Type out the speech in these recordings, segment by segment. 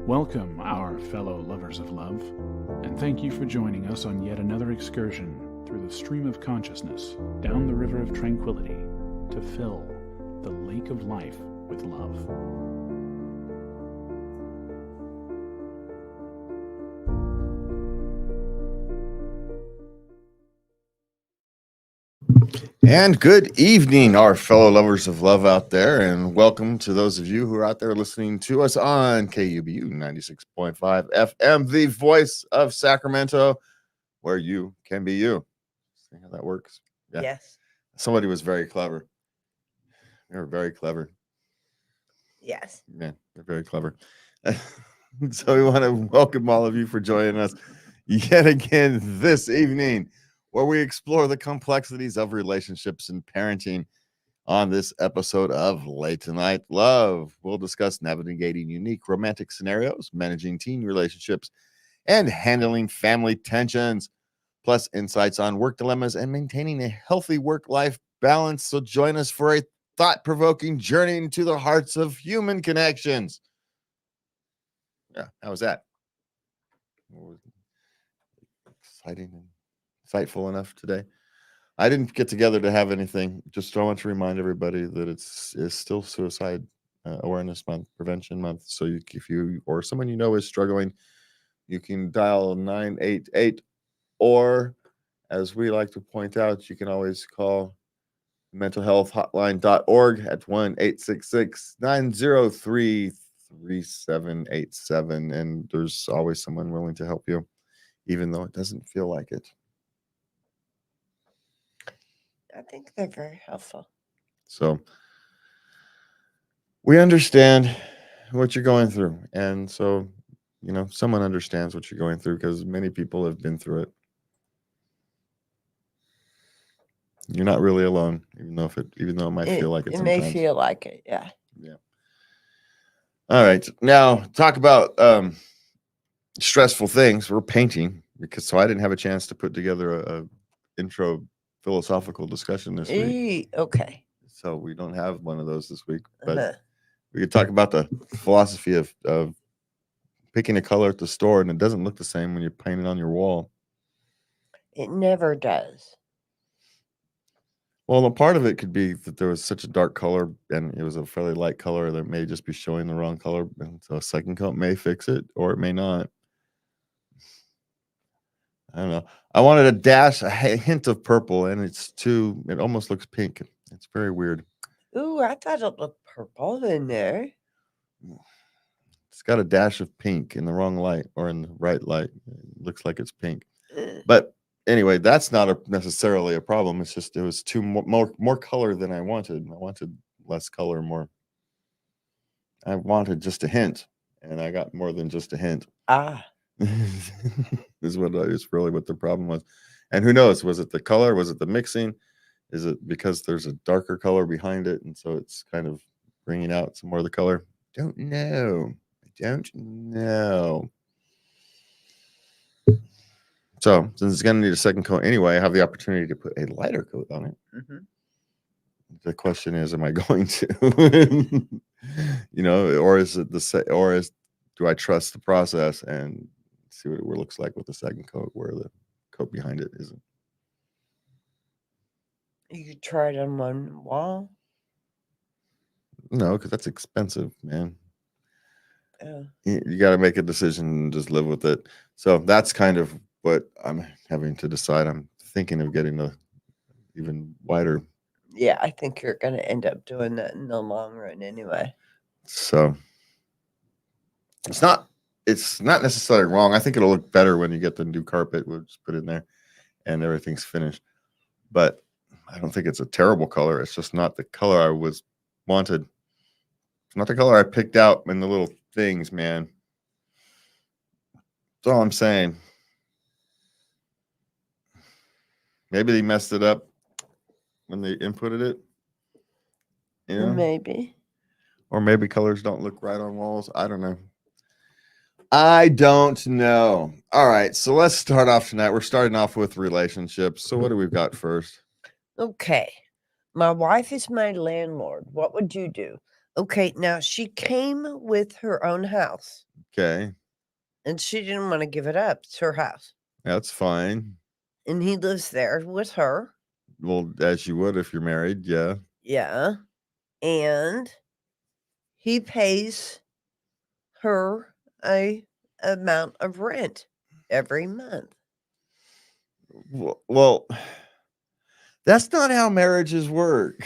Welcome, our fellow lovers of love, and thank you for joining us on yet another excursion through the stream of consciousness down the river of tranquility to fill the lake of life with love. And good evening, our fellow lovers of love out there, and welcome to those of you who are out there listening to us on KUBU 96.5 FM, the voice of Sacramento, where you can be you. See how that works? Yeah. Yes. Somebody was very clever. They were very clever. Yes. Yeah, they're very clever. So we want to welcome all of you for joining us yet again this evening, where we explore the complexities of relationships and parenting. On this episode of Late Night Love, we'll discuss navigating unique romantic scenarios, managing teen relationships, and handling family tensions, plus insights on work dilemmas and maintaining a healthy work-life balance. So join us for a thought-provoking journey into the hearts of human connections. Yeah, how was that? Exciting and insightful enough today. I didn't get together to have anything. Just I want to remind everybody that it's still Suicide Awareness Month, Prevention Month. So if you or someone you know is struggling, you can dial 988, or as we like to point out, you can always call mentalhealthhotline.org at 1-866-903-3787, and there's always someone willing to help you, even though it doesn't feel like it. I think they're very helpful. So we understand what you're going through. And so, someone understands what you're going through because many people have been through it. You're not really alone, even though it might feel like it sometimes. It may feel like it, yeah. Yeah. All right. Now, talk about stressful things. We're painting, so I didn't have a chance to put together a intro philosophical discussion this week. Okay. So we don't have one of those this week, but we could talk about the philosophy of picking a color at the store, and it doesn't look the same when you paint it on your wall. It never does. Well, a part of it could be that there was such a dark color and it was a fairly light color that may just be showing the wrong color. And so a second coat may fix it, or it may not. I don't know. I wanted a hint of purple, and it almost looks pink. It's very weird. Ooh, I thought it looked purple in there. It's got a dash of pink in the wrong light or in the right light. It looks like it's pink. But anyway, that's not necessarily a problem. It's just it was too more color than I wanted. I wanted less color, more. I wanted just a hint, and I got more than just a hint. Is really what the problem was. And who knows? Was it the color? Was it the mixing? Is it because there's a darker color behind it, and so it's kind of bringing out some more of the color? Don't know. So since it's going to need a second coat anyway, I have the opportunity to put a lighter coat on it. Mm-hmm. The question is, am I going to? Or is it do I trust the process and see what it looks like with the second coat where the coat behind it isn't? You could try it on one wall. No, because that's expensive, man. Oh. You got to make a decision and just live with it. So that's kind of what I'm having to decide. I'm thinking of getting a even wider. Yeah, I think you're going to end up doing that in the long run anyway. So it's not necessarily wrong. I think it'll look better when you get the new carpet. We'll just put it in there and everything's finished. But I don't think it's a terrible color. It's just not the color I wanted. It's not the color I picked out in the little things, man. That's all I'm saying. Maybe they messed it up when they inputted it. Maybe. Or maybe colors don't look right on walls. I don't know. I don't know. All right, so let's start off tonight. We're starting off with relationships. So what do we got first? Okay. My wife is my landlord. What would you do? Okay, now she came with her own house, Okay. and she didn't want to give it up. It's her house. That's fine. And he lives there with her. Well, as you would if you're married. Yeah. Yeah. And he pays her a amount of rent every month. Well, that's not how marriages work.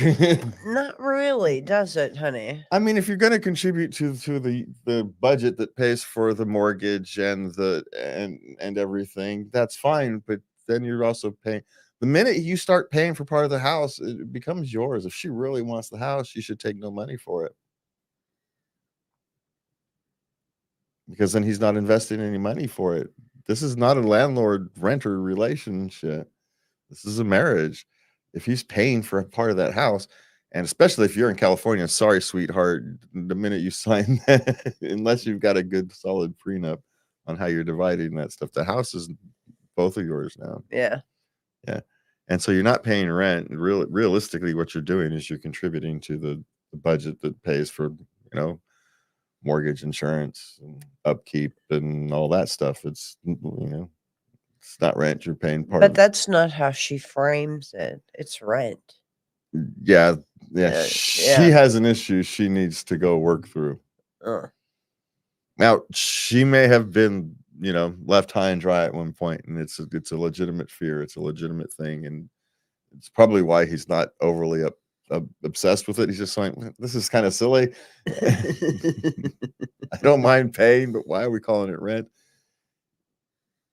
Not really, does it, honey? I mean, if you're going to contribute to the budget that pays for the mortgage and and everything, that's fine. But then you're also paying. The minute you start paying for part of the house, it becomes yours. If she really wants the house, she should take no money for it, because then he's not investing any money for it. This is not a landlord-renter relationship. This is a marriage. If he's paying for a part of that house, and especially if you're in California, sorry, sweetheart, the minute you sign that, unless you've got a good solid prenup on how you're dividing that stuff, the house is both of yours now. Yeah. Yeah. And so you're not paying rent. Realistically, what you're doing is you're contributing to the budget that pays for, mortgage, insurance, and upkeep, and all that stuff. It's it's not rent. You're paying part But of. that's not how she frames it. It's rent. Yeah, Yeah. she has an issue she needs to go work through. Now, she may have been, left high and dry at one point, and it's a legitimate fear. It's a legitimate thing, and it's probably why he's not overly obsessed with it. He's just like, this is kind of silly. I don't mind paying, but why are we calling it rent?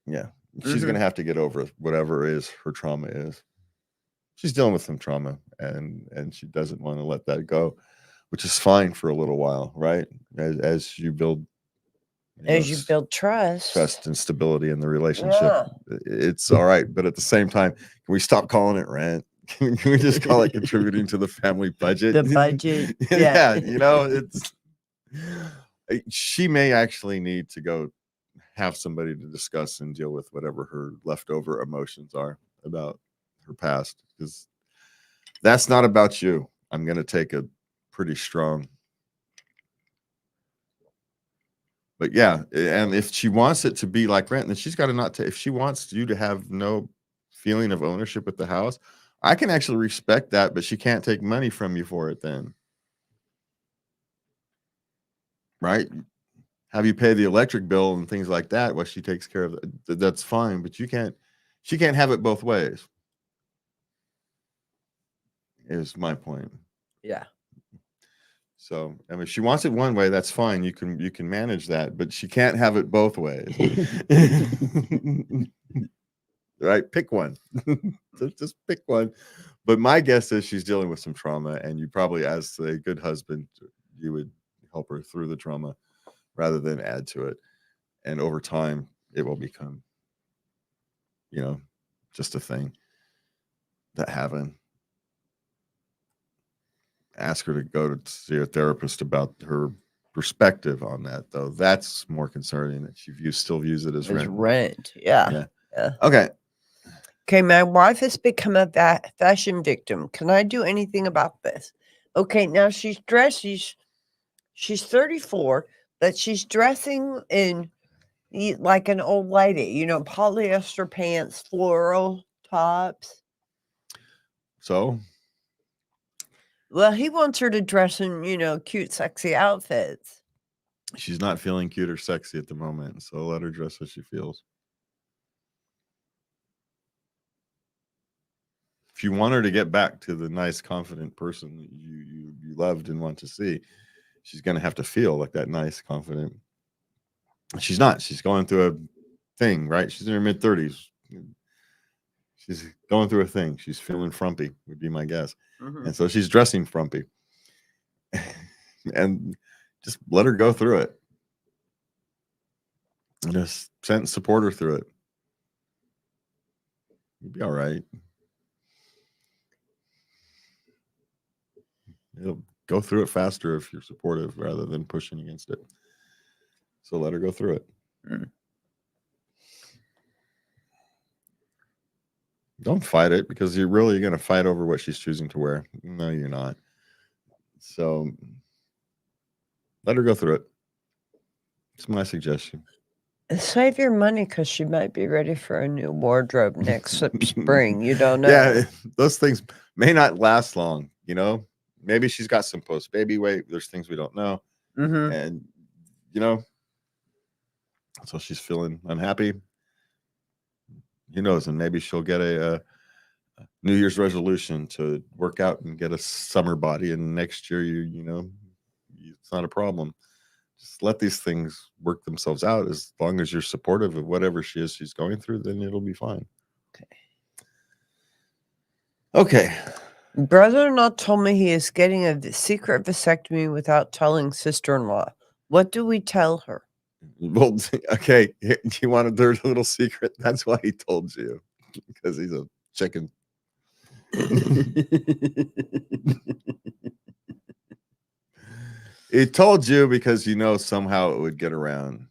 Yeah, she's gonna have to get over whatever is her trauma is. She's dealing with some trauma, and she doesn't want to let that go, which is fine for a little while, right? As you build, As you build trust and stability in the relationship, Yeah. it's all right. But at the same time, can we stop calling it rent? Can we just call it contributing to the family budget? The budget. Yeah, it's she may actually need to go have somebody to discuss and deal with whatever her leftover emotions are about her past, because that's not about you. I'm going to take a pretty strong. But yeah, and if she wants it to be like rent, then she's got to not if she wants you to have no feeling of ownership with the house, I can actually respect that, but she can't take money from you for it then. Right? Have you pay the electric bill and things like that while she takes care of it. That's fine, but she can't have it both ways. Is my point. Yeah. So, I mean, if she wants it one way, that's fine. You can manage that, but she can't have it both ways. Right? Pick one. Just pick one. But my guess is she's dealing with some trauma, and you probably, as a good husband, you would help her through the trauma rather than add to it. And over time, it will become, just a thing that happened. Ask her to go to see a therapist about her perspective on that, though. That's more concerning, that she still views it as rent. Yeah. Okay. Okay, my wife has become a fashion victim. Can I do anything about this? Okay, now she's 34, but she's dressing in like an old lady, polyester pants, floral tops. So? Well, he wants her to dress in, cute, sexy outfits. She's not feeling cute or sexy at the moment, so let her dress as she feels. If you want her to get back to the nice, confident person that you loved and want to see, she's going to have to feel like that nice, confident. She's not. She's going through a thing, right? She's in her mid-30s. She's going through a thing. She's feeling frumpy, would be my guess. And so she's dressing frumpy. And just let her go through it. And just support her through it. You'll be all right. It'll go through it faster if you're supportive rather than pushing against it. So let her go through it. Don't fight it, because you're really going to fight over what she's choosing to wear. No, you're not. So Let her go through it. It's my suggestion. Save your money because she might be ready for a new wardrobe next spring. You don't know. Yeah, those things may not last long, you know. Maybe she's got some post-baby weight. There's things we don't know. Mm-hmm. And, you know, so she's feeling unhappy. Who knows? And maybe she'll get a New Year's resolution to work out and get a summer body. And next year, you know, it's not a problem. Just let these things work themselves out. As long as you're supportive of whatever she's going through, then it'll be fine. Okay. Brother-in-law told me he is getting a secret vasectomy without telling sister-in-law. What do we tell her? Well, okay. You want a dirty little secret? That's why he told you, because he's a chicken. He told you because you know somehow it would get around.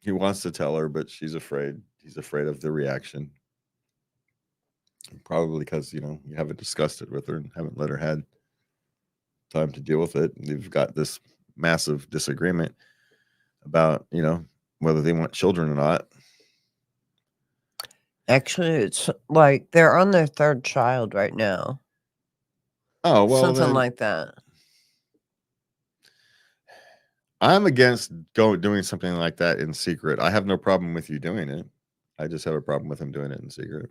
He wants to tell her, but she's afraid. He's afraid of the reaction. Probably because, you know, you haven't discussed it with her and haven't let her had time to deal with it. You've got this massive disagreement about, you know, whether they want children or not. Actually, it's like they're on their third child right now. Oh, well, something then, like that. I'm against doing something like that in secret. I have no problem with you doing it. I just have a problem with him doing it in secret.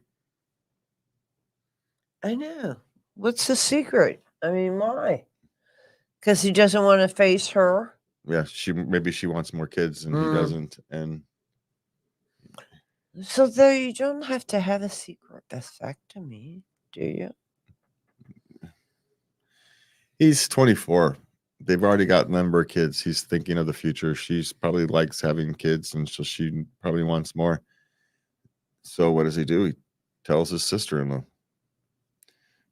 I know. What's the secret? I mean, why? Because he doesn't want to face her. Yeah, maybe she wants more kids and he doesn't. And so though you don't have to have a secret vasectomy, do you? He's 24. They've already got a number of kids. He's thinking of the future. She's probably likes having kids, and so she probably wants more. So what does he do? He tells his sister-in-law.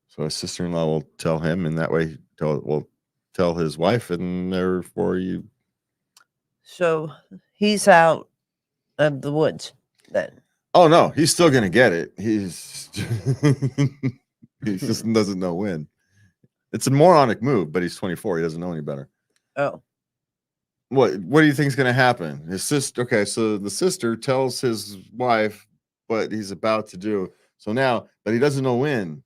So his sister-in-law will tell him, and that way will tell his wife, and therefore you. So he's out of the woods then. Oh no, he's still gonna get it. He's he just doesn't know when. It's a moronic move, but he's 24. He doesn't know any better. Oh. What do you think is going to happen? His sister. Okay, so the sister tells his wife what he's about to do. So now, but he doesn't know when.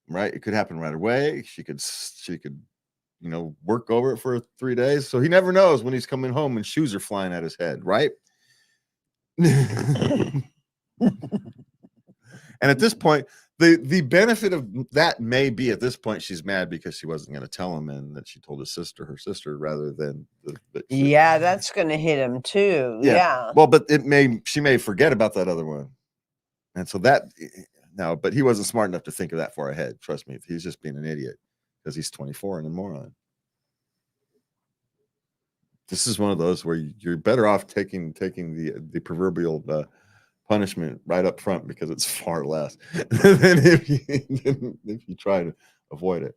Right? It could happen right away. She could, you know, work over it for 3 days. So he never knows when he's coming home and shoes are flying at his head. Right? And at this point, the benefit of that may be at this point she's mad because she wasn't going to tell him, and that she told her sister, rather than yeah, that's going to hit him too. Yeah. Well, but she may forget about that other one, and so that no, but he wasn't smart enough to think of that far ahead. Trust me, he's just being an idiot because he's 24 and a moron. This is one of those where you're better off taking the proverbial punishment right up front, because it's far less than if you try to avoid it.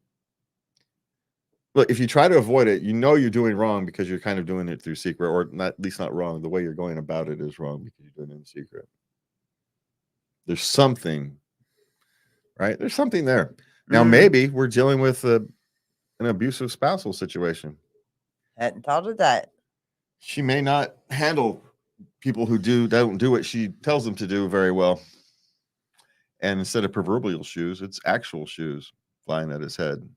Look, if you try to avoid it, you know you're doing wrong because you're kind of doing it through secret, or not, at least not wrong. The way you're going about it is wrong because you're doing it in secret. There's something, right? There's something there. Now, maybe we're dealing with an abusive spousal situation. Hadn't thought of that. She may not handle people who don't do what she tells them to do very well. And instead of proverbial shoes, it's actual shoes flying at his head.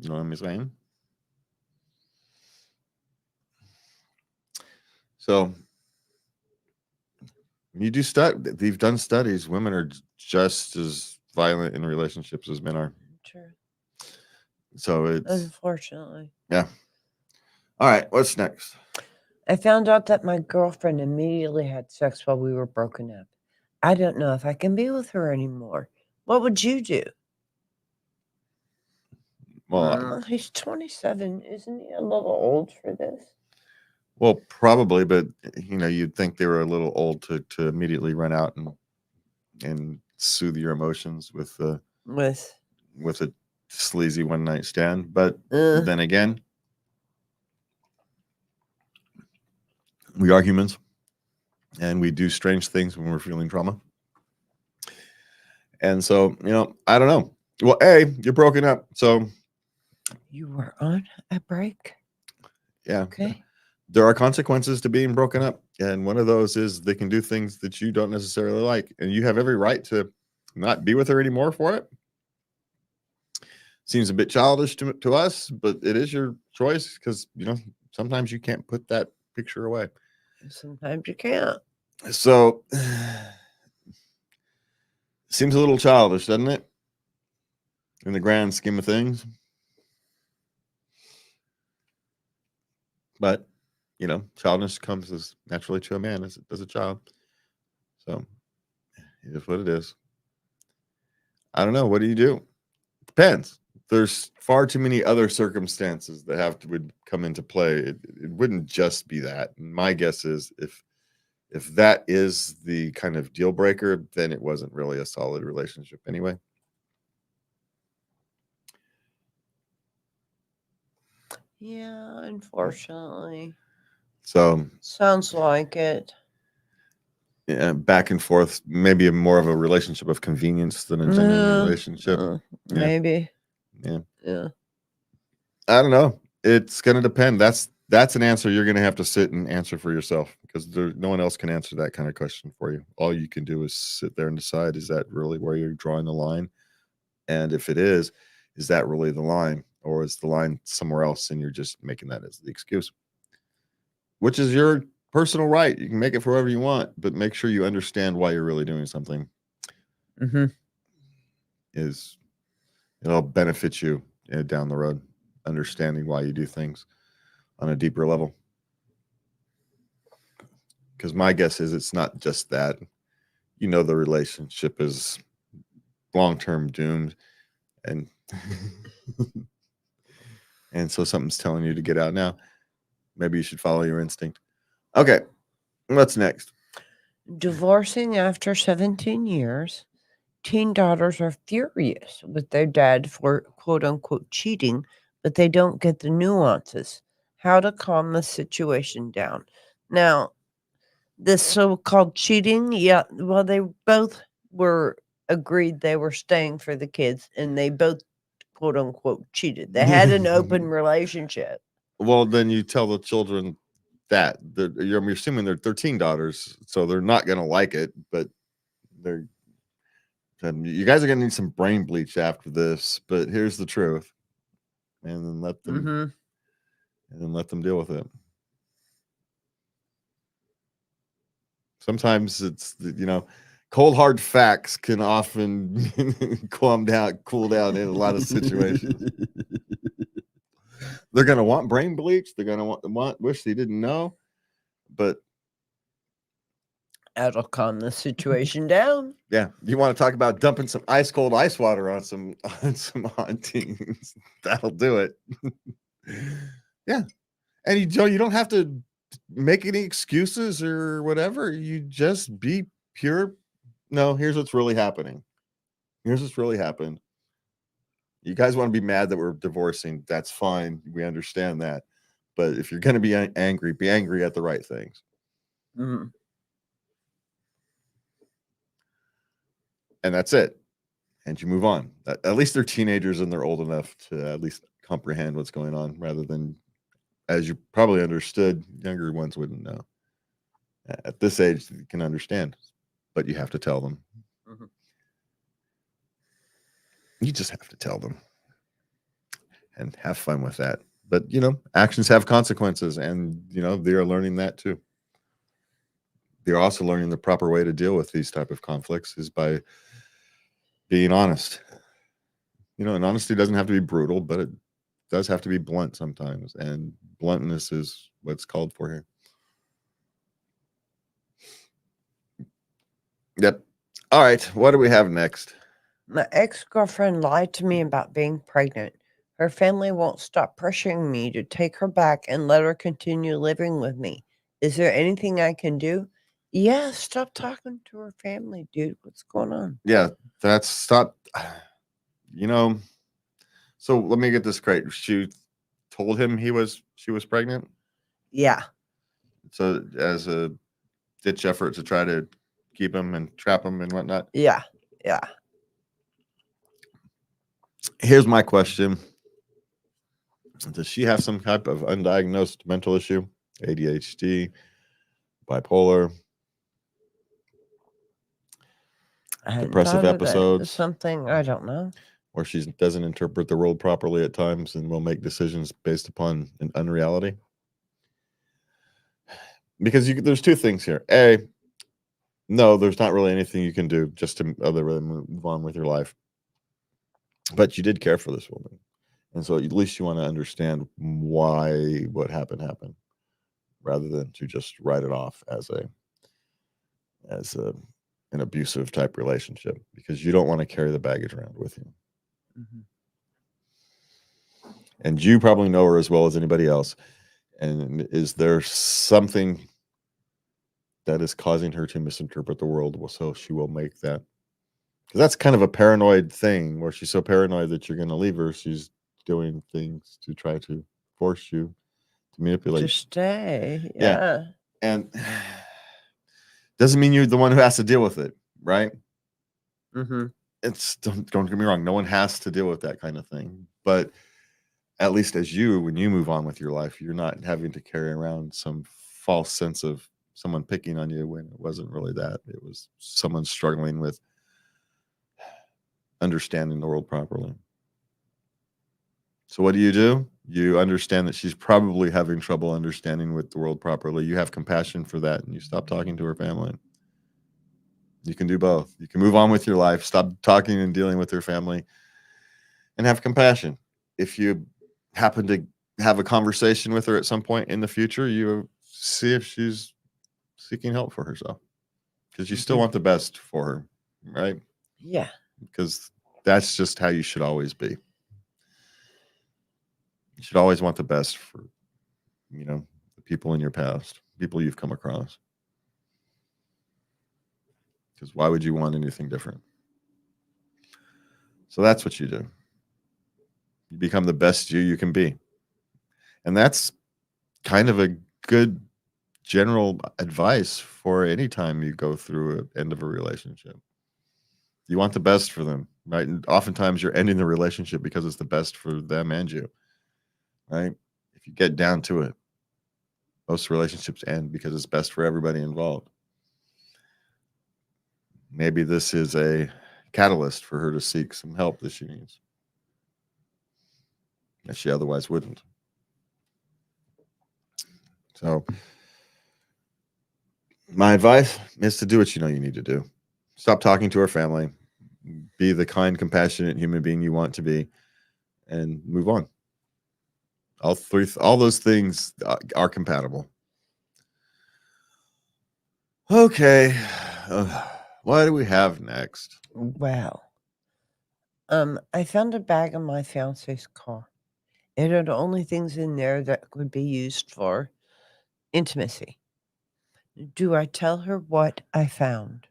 You know what I'm saying? So you do they've done studies. Women are just as violent in relationships as men are. True. So it's unfortunately. Yeah. All right. What's next? I found out that my girlfriend immediately had sex while we were broken up. I don't know if I can be with her anymore. What would you do? Well, he's 27. Isn't he a little old for this? Well, probably, but you know, you'd think they were a little old to immediately run out and soothe your emotions with a sleazy one-night stand. But then again, we are humans, and we do strange things when we're feeling trauma. And so, I don't know. Well, you're broken up. So, You were on a break. yeah, Okay. there are consequences to being broken up. And one of those is they can do things that you don't necessarily like. And you have every right to not be with her anymore for it. Seems a bit childish to us, but it is your choice because, sometimes you can't put that picture away. Sometimes you can't. So, seems a little childish, doesn't it? In the grand scheme of things. But, childishness comes as naturally to a man as it does a child. So, it is what it is. I don't know. What do you do? Depends. There's far too many other circumstances that would come into play. It wouldn't just be that. And my guess is if that is the kind of deal breaker, then it wasn't really a solid relationship anyway. Yeah, unfortunately. So sounds like it. Yeah, back and forth, maybe more of a relationship of convenience than a genuine relationship. Maybe. Yeah. Yeah. I don't know. It's going to depend. That's an answer you're going to have to sit and answer for yourself because no one else can answer that kind of question for you. All you can do is sit there and decide, is that really where you're drawing the line? And if it is that really the line, or is the line somewhere else and you're just making that as the excuse? Which is your personal right. You can make it for whoever you want, but make sure you understand why you're really doing something. Mm-hmm. It'll benefit you down the road, understanding why you do things on a deeper level. Because my guess is it's not just that. The relationship is long-term doomed, and and so something's telling you to get out now. Maybe you should follow your instinct. Okay, what's next? Divorcing after 17 years, teen daughters are furious with their dad for quote-unquote cheating, but they don't get the nuances. How to calm the situation down. Now, this so-called cheating, well, they both were agreed they were staying for the kids, and they both quote-unquote cheated. They had an open relationship. Well, then you tell the children that you're assuming they're 13 daughters, so they're not going to like it, but you guys are going to need some brain bleach after this, but here's the truth. And then let them deal with it. Sometimes it's, cold hard facts can often cool down in a lot of situations. They're going to want brain bleach. They're going to wish they didn't know, but that'll calm the situation down. Yeah, you want to talk about dumping some ice cold ice water on some teens? That'll do it. Yeah, and you don't have to make any excuses or whatever. You just be pure. No, here's what's really happening. Here's what's really happened. You guys want to be mad that we're divorcing? That's fine. We understand that. But if you're going to be angry at the right things. Mm-hmm. And that's it. And you move on. At least they're teenagers and they're old enough to at least comprehend what's going on, rather than, as you probably understood, younger ones wouldn't know. At this age, you can understand, but you have to tell them. Mm-hmm. You just have to tell them and have fun with that. But, actions have consequences, and, they are learning that too. They're also learning the proper way to deal with these type of conflicts is by being honest. And honesty doesn't have to be brutal, but it does have to be blunt sometimes. And bluntness is what's called for here. Yep. All right. What do we have next? My ex-girlfriend lied to me about being pregnant. Her family won't stop pressuring me to take her back and let her continue living with me. Is there anything I can do? Yeah, stop talking to her family, dude. What's going on? Yeah, stop. So let me get this straight. She told him she was pregnant? Yeah. So as a ditch effort to try to keep him and trap him and whatnot? Yeah. Here's my question. Does she have some type of undiagnosed mental issue? ADHD, bipolar, I hadn't depressive thought of that. episodes, Something, I don't know. or she doesn't interpret the world properly at times and will make decisions based upon an unreality? Because there's two things here. A, no, there's not really anything you can do just to other than move on with your life. But you did care for this woman. And so at least you want to understand why what happened, rather than to just write it off as an abusive type relationship, because you don't want to carry the baggage around with you. Mm-hmm. And you probably know her as well as anybody else. And is there something that is causing her to misinterpret the world? Well, so she will make that. Because that's kind of a paranoid thing, where she's so paranoid that you're going to leave her. She's doing things to try to force you to manipulate. To stay. Yeah. Yeah. And doesn't mean you're the one who has to deal with it, right? Mm-hmm. It's don't get me wrong, no one has to deal with that kind of thing. But at least as when you move on with your life, you're not having to carry around some false sense of someone picking on you when it wasn't really that. It was someone struggling with understanding the world properly. So what do? You understand that she's probably having trouble understanding with the world properly. You have compassion for that, and you stop talking to her family. You can do both. You can move on with your life, stop talking and dealing with her family, and have compassion. If you happen to have a conversation with her at some point in the future, you see if she's seeking help for herself, because you still want the best for her, right? Yeah. Because that's just how you should always be. You should always want the best for, the people in your past, people you've come across. Because why would you want anything different? So that's what you do. You become the best you can be. And that's kind of a good general advice for any time you go through an end of a relationship. You want the best for them, right? And oftentimes you're ending the relationship because it's the best for them and you, right? If you get down to it, most relationships end because it's best for everybody involved. Maybe this is a catalyst for her to seek some help that she needs, that she otherwise wouldn't. So my advice is to do what you know you need to do. Stop talking to her family. Be the kind, compassionate human being you want to be, and move on. All those things are compatible. Okay. What do we have next? Well, I found a bag in my fiance's car. It had only things in there that could be used for intimacy. Do I tell her what I found?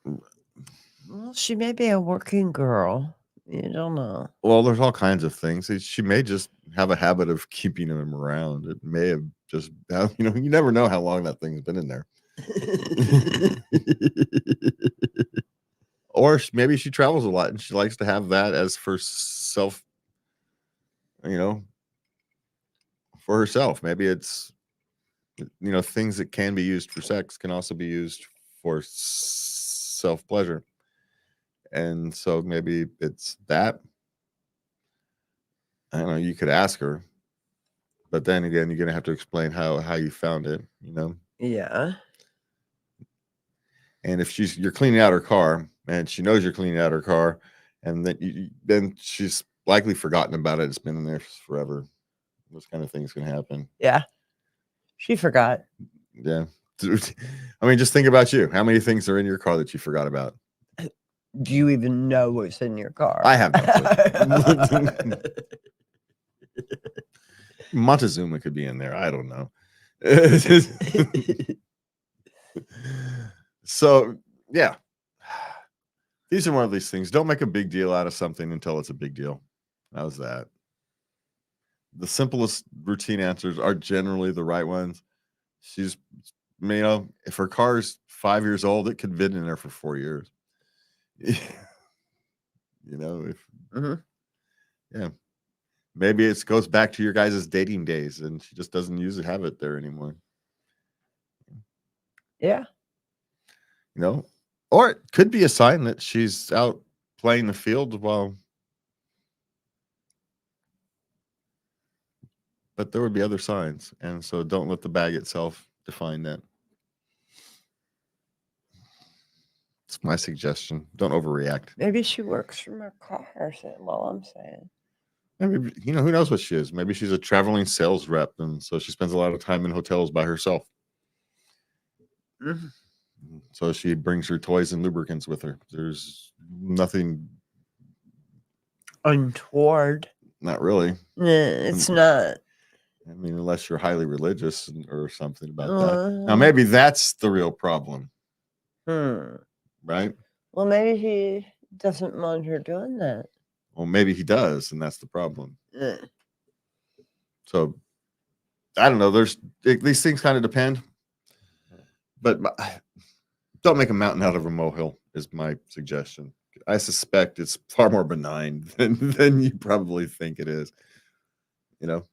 Well, she may be a working girl. You don't know. Well, there's all kinds of things. She may just have a habit of keeping them around. It may have just, you never know how long that thing's been in there. Or maybe she travels a lot and she likes to have that as for self, for herself. Maybe it's, things that can be used for sex can also be used for self pleasure. And so maybe it's that. I don't know. You could ask her, but then again, you're gonna have to explain how you found it. Yeah. And if you're cleaning out her car, and she knows you're cleaning out her car, and then she's likely forgotten about it. It's been in there forever. Those kind of things can happen. Yeah. She forgot. Yeah. I mean, just think about you. How many things are in your car that you forgot about? Do you even know what's in your car? I have no clue. Montezuma could be in there. I don't know. So, yeah. These are one of these things. Don't make a big deal out of something until it's a big deal. How's that? The simplest routine answers are generally the right ones. She's, if her car's 5 years old, it could fit in there for 4 years. You know, if Mhm. yeah, maybe it goes back to your guys' dating days, and she just doesn't have it there anymore. Yeah. You know, or it could be a sign that she's out playing the field while. But there would be other signs, and so don't let the bag itself define that. It's my suggestion. Don't overreact. Maybe she works from her car. That's all I'm saying. Maybe, who knows what she is? Maybe she's a traveling sales rep, and so she spends a lot of time in hotels by herself. Mhm. So she brings her toys and lubricants with her. There's nothing, Untoward. not really. Nah, it's not. I mean, unless you're highly religious or something about that. Now, Uh, maybe that's the real problem, hmm. right? Well, maybe he doesn't mind her doing that. Well, maybe he does, and that's the problem. Uh, So I don't know. These things kind of depend, but don't make a mountain out of a molehill is my suggestion. I suspect it's far more benign than you probably think it is. You know,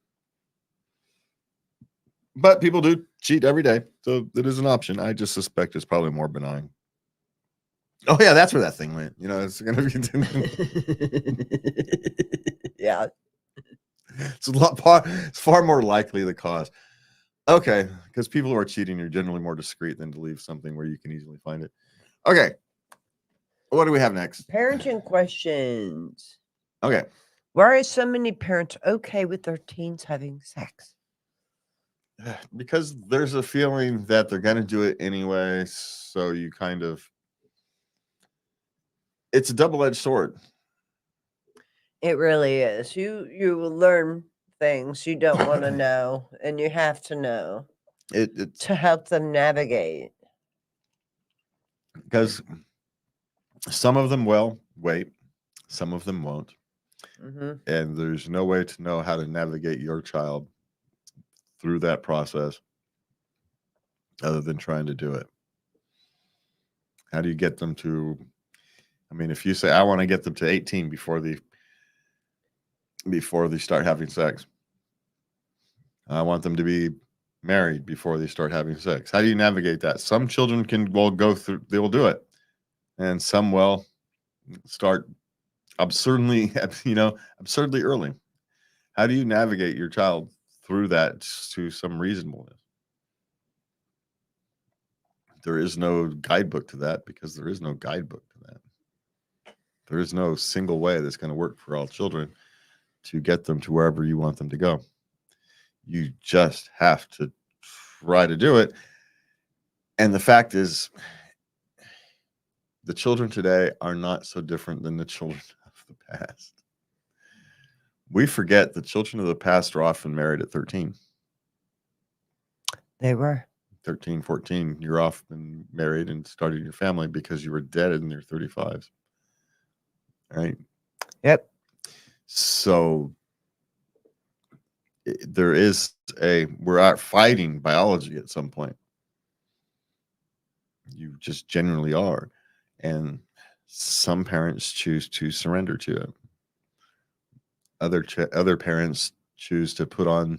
but people do cheat every day, so it is an option. I just suspect it's probably more benign. Oh yeah, that's where that thing went. You know, it's gonna be. yeah. It's it's far more likely the cause. Okay, because people who are cheating are generally more discreet than to leave something where you can easily find it. Okay, what do we have next? Parenting questions. Okay, Why are so many parents okay with their teens having sex? because there's a feeling that they're going to do it anyway, so you kind of, it's a double-edged sword. It really is. You will learn things you don't want to know, and you have to know It's to help them navigate. because some of them will wait, some of them won't, Hmm. and there's no way to know how to navigate your child through that process other than trying to do it. How do you get them to, I mean, if you say I want to get them to 18 before they start having sex, I want them to be married before they start having sex. How do you navigate that? Some children will go through, they will do it, and some will start absurdly absurdly early. How do you navigate your child through that to some reasonableness? There is no guidebook to that, because there is no guidebook to that. There is no single way that's going to work for all children to get them to wherever you want them to go. You just have to try to do it. And the fact is, the children today are not so different than the children of the past. We forget the children of the past are often married at 13. They were. 13, 14, you're off and married and started your family because you were dead in your 35s. Right? Yep. So there is we're out fighting biology at some point. You just generally are. And some parents choose to surrender to it. Other parents choose to put on,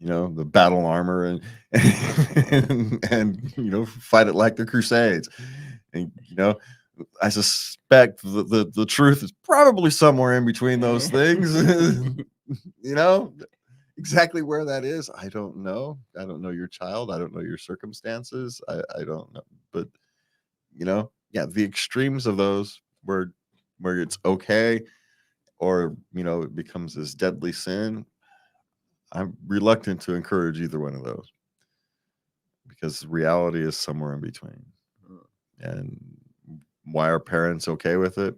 the battle armor and fight it like the Crusades. And I suspect the truth is probably somewhere in between those things. Exactly where that is, I don't know. I don't know your child. I don't know your circumstances. I don't know. But the extremes of those where it's okay, or it becomes this deadly sin, I'm reluctant to encourage either one of those, because reality is somewhere in between. And why are parents okay with it?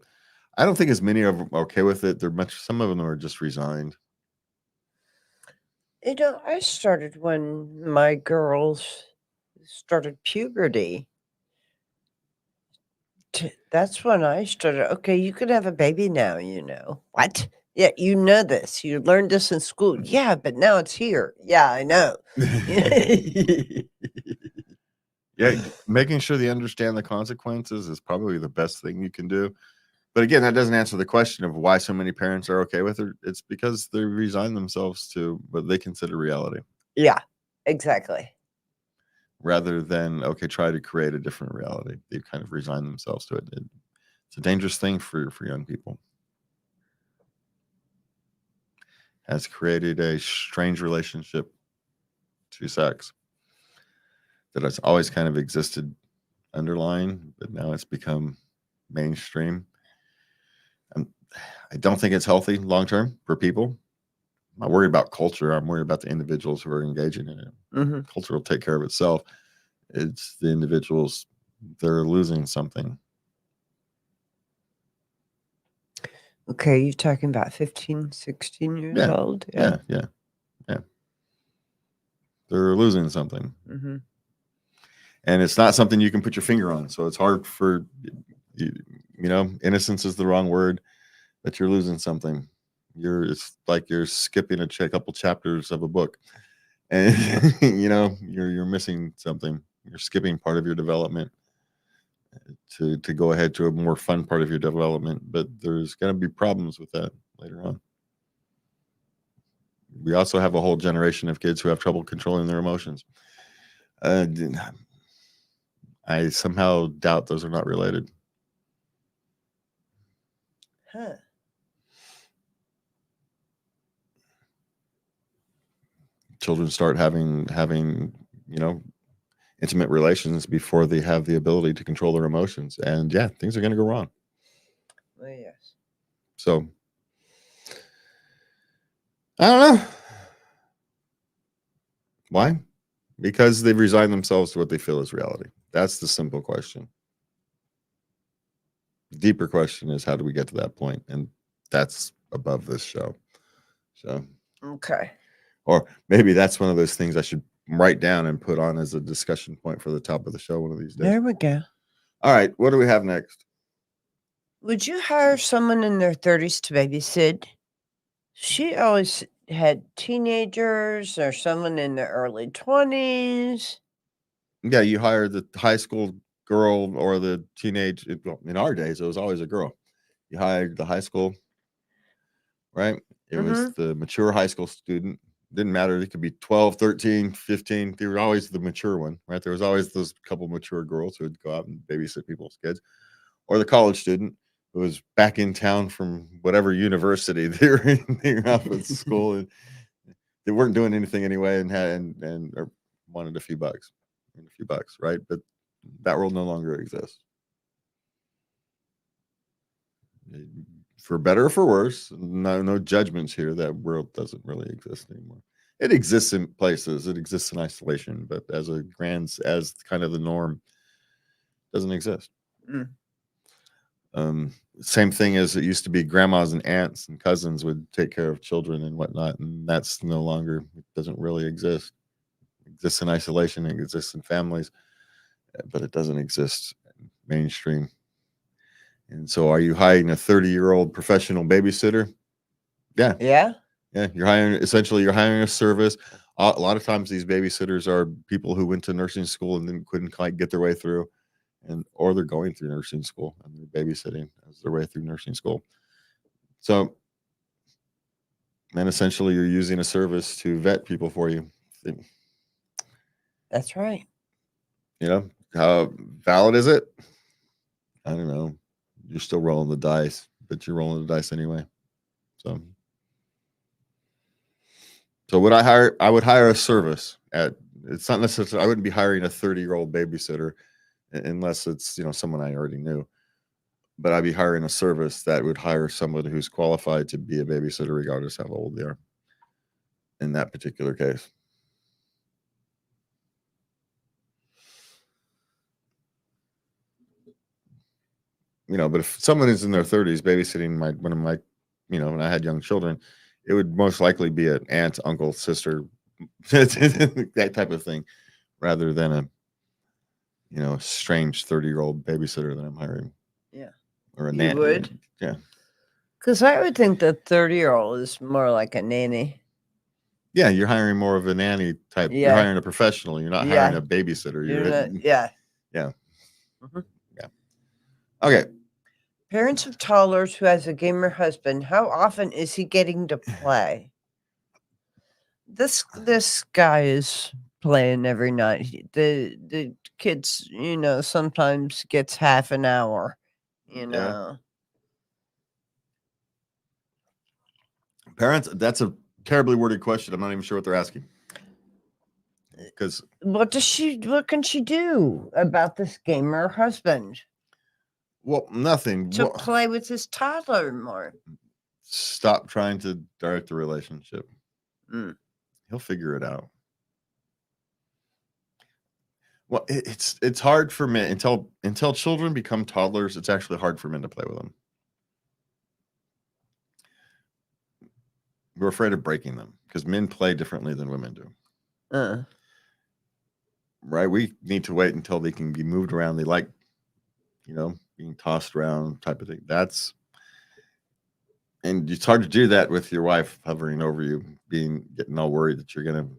I don't think as many of them are okay with it. Some of them are just resigned. I started when my girls started puberty. That's when I started. Okay, you can have a baby now, What? Yeah, you know this. You learned this in school. Yeah, but now it's here. Yeah, I know. Yeah, making sure they understand the consequences is probably the best thing you can do. But again, that doesn't answer the question of why so many parents are okay with it. It's because they resign themselves to what they consider reality. Yeah, exactly. Rather than, okay, try to create a different reality. They kind of resign themselves to it. It's a dangerous thing for young people. Has created a strange relationship to sex that has always kind of existed underlying, but now it's become mainstream. I don't think it's healthy long term for people. I'm not worried about culture. I'm worried about the individuals who are engaging in it. Mm-hmm. Culture will take care of itself. It's the individuals, they're losing something. Okay, you're talking about 15, 16 years old? Yeah. They're losing something. Mm-hmm. And it's not something you can put your finger on. So it's hard for, innocence is the wrong word, but you're losing something. It's like you're skipping a couple chapters of a book, and you're missing something. You're skipping part of your development to go ahead to a more fun part of your development. But there's going to be problems with that later on. We also have a whole generation of kids who have trouble controlling their emotions. I somehow doubt those are not related. Huh. Children start having intimate relations before they have the ability to control their emotions, and things are going to go wrong. Well, yes. So I don't know why, because they've resigned themselves to what they feel is reality. That's the simple question. The deeper question is, how do we get to that point? And that's above this show. So Okay. or maybe that's one of those things I should write down and put on as a discussion point for the top of the show one of these days. There we go. All right, what do we have next? Would you hire someone in their 30s to babysit? She always had teenagers or someone in their early 20s. Yeah, you hire the high school girl or the teenage. In our days, it was always a girl. You hired the high school, right? It was the mature high school student. Didn't matter. It could be 12, 13, 15. They were always the mature one, right? There was always those couple mature girls who would go out and babysit people's kids. Or the college student who was back in town from whatever university they were off at school, and they weren't doing anything anyway, and or wanted a few bucks, right? But that world no longer exists. For better or for worse, no judgments here. That world doesn't really exist anymore. It exists in places. It exists in isolation, but as kind of the norm, doesn't exist. Same thing as it used to be. Grandmas and aunts and cousins would take care of children and whatnot, and that's no longer. It doesn't really exist. It exists in isolation. It exists in families, but it doesn't exist mainstream. And so, are you hiring a 30-year-old professional babysitter? Yeah. You're hiring a service. A lot of times, these babysitters are people who went to nursing school and then couldn't quite get their way through, or they're going through nursing school and they're babysitting as their way through nursing school. So, and essentially, you're using a service to vet people for you. That's right. How valid is it? I don't know. You're still rolling the dice, but you're rolling the dice anyway. So would I hire? I would hire a service it's not necessarily. I wouldn't be hiring a 30-year-old babysitter unless it's someone I already knew. But I'd be hiring a service that would hire someone who's qualified to be a babysitter, regardless of how old they are. In that particular case. But if someone is in their 30s babysitting one of my, when I had young children, it would most likely be an aunt, uncle, sister, that type of thing, rather than a strange 30-year-old babysitter that I'm hiring. Yeah. Or a You nanny. would? Yeah. Because I would think the 30-year-old is more like a nanny. Yeah, you're hiring more of a nanny type. Yeah. You're hiring a professional. You're not hiring a babysitter. You're not, yeah. Yeah. Mhm. Yeah. Okay. Parents of toddlers who has a gamer husband, how often is he getting to play? This guy is playing every night. The kids, sometimes gets half an hour, you Yeah. know. Parents, that's a terribly worded question. I'm not even sure what they're asking. Because What can she do about this gamer husband? well, nothing. To play with his toddler more. Stop trying to direct the relationship. Mm. He'll figure it out. Well, it's hard for men until children become toddlers. It's actually hard for men to play with them. We're afraid of breaking them because men play differently than women do. Right? We need to wait until they can be moved around. They like, being tossed around type of thing. And it's hard to do that with your wife hovering over you, getting all worried that you're going to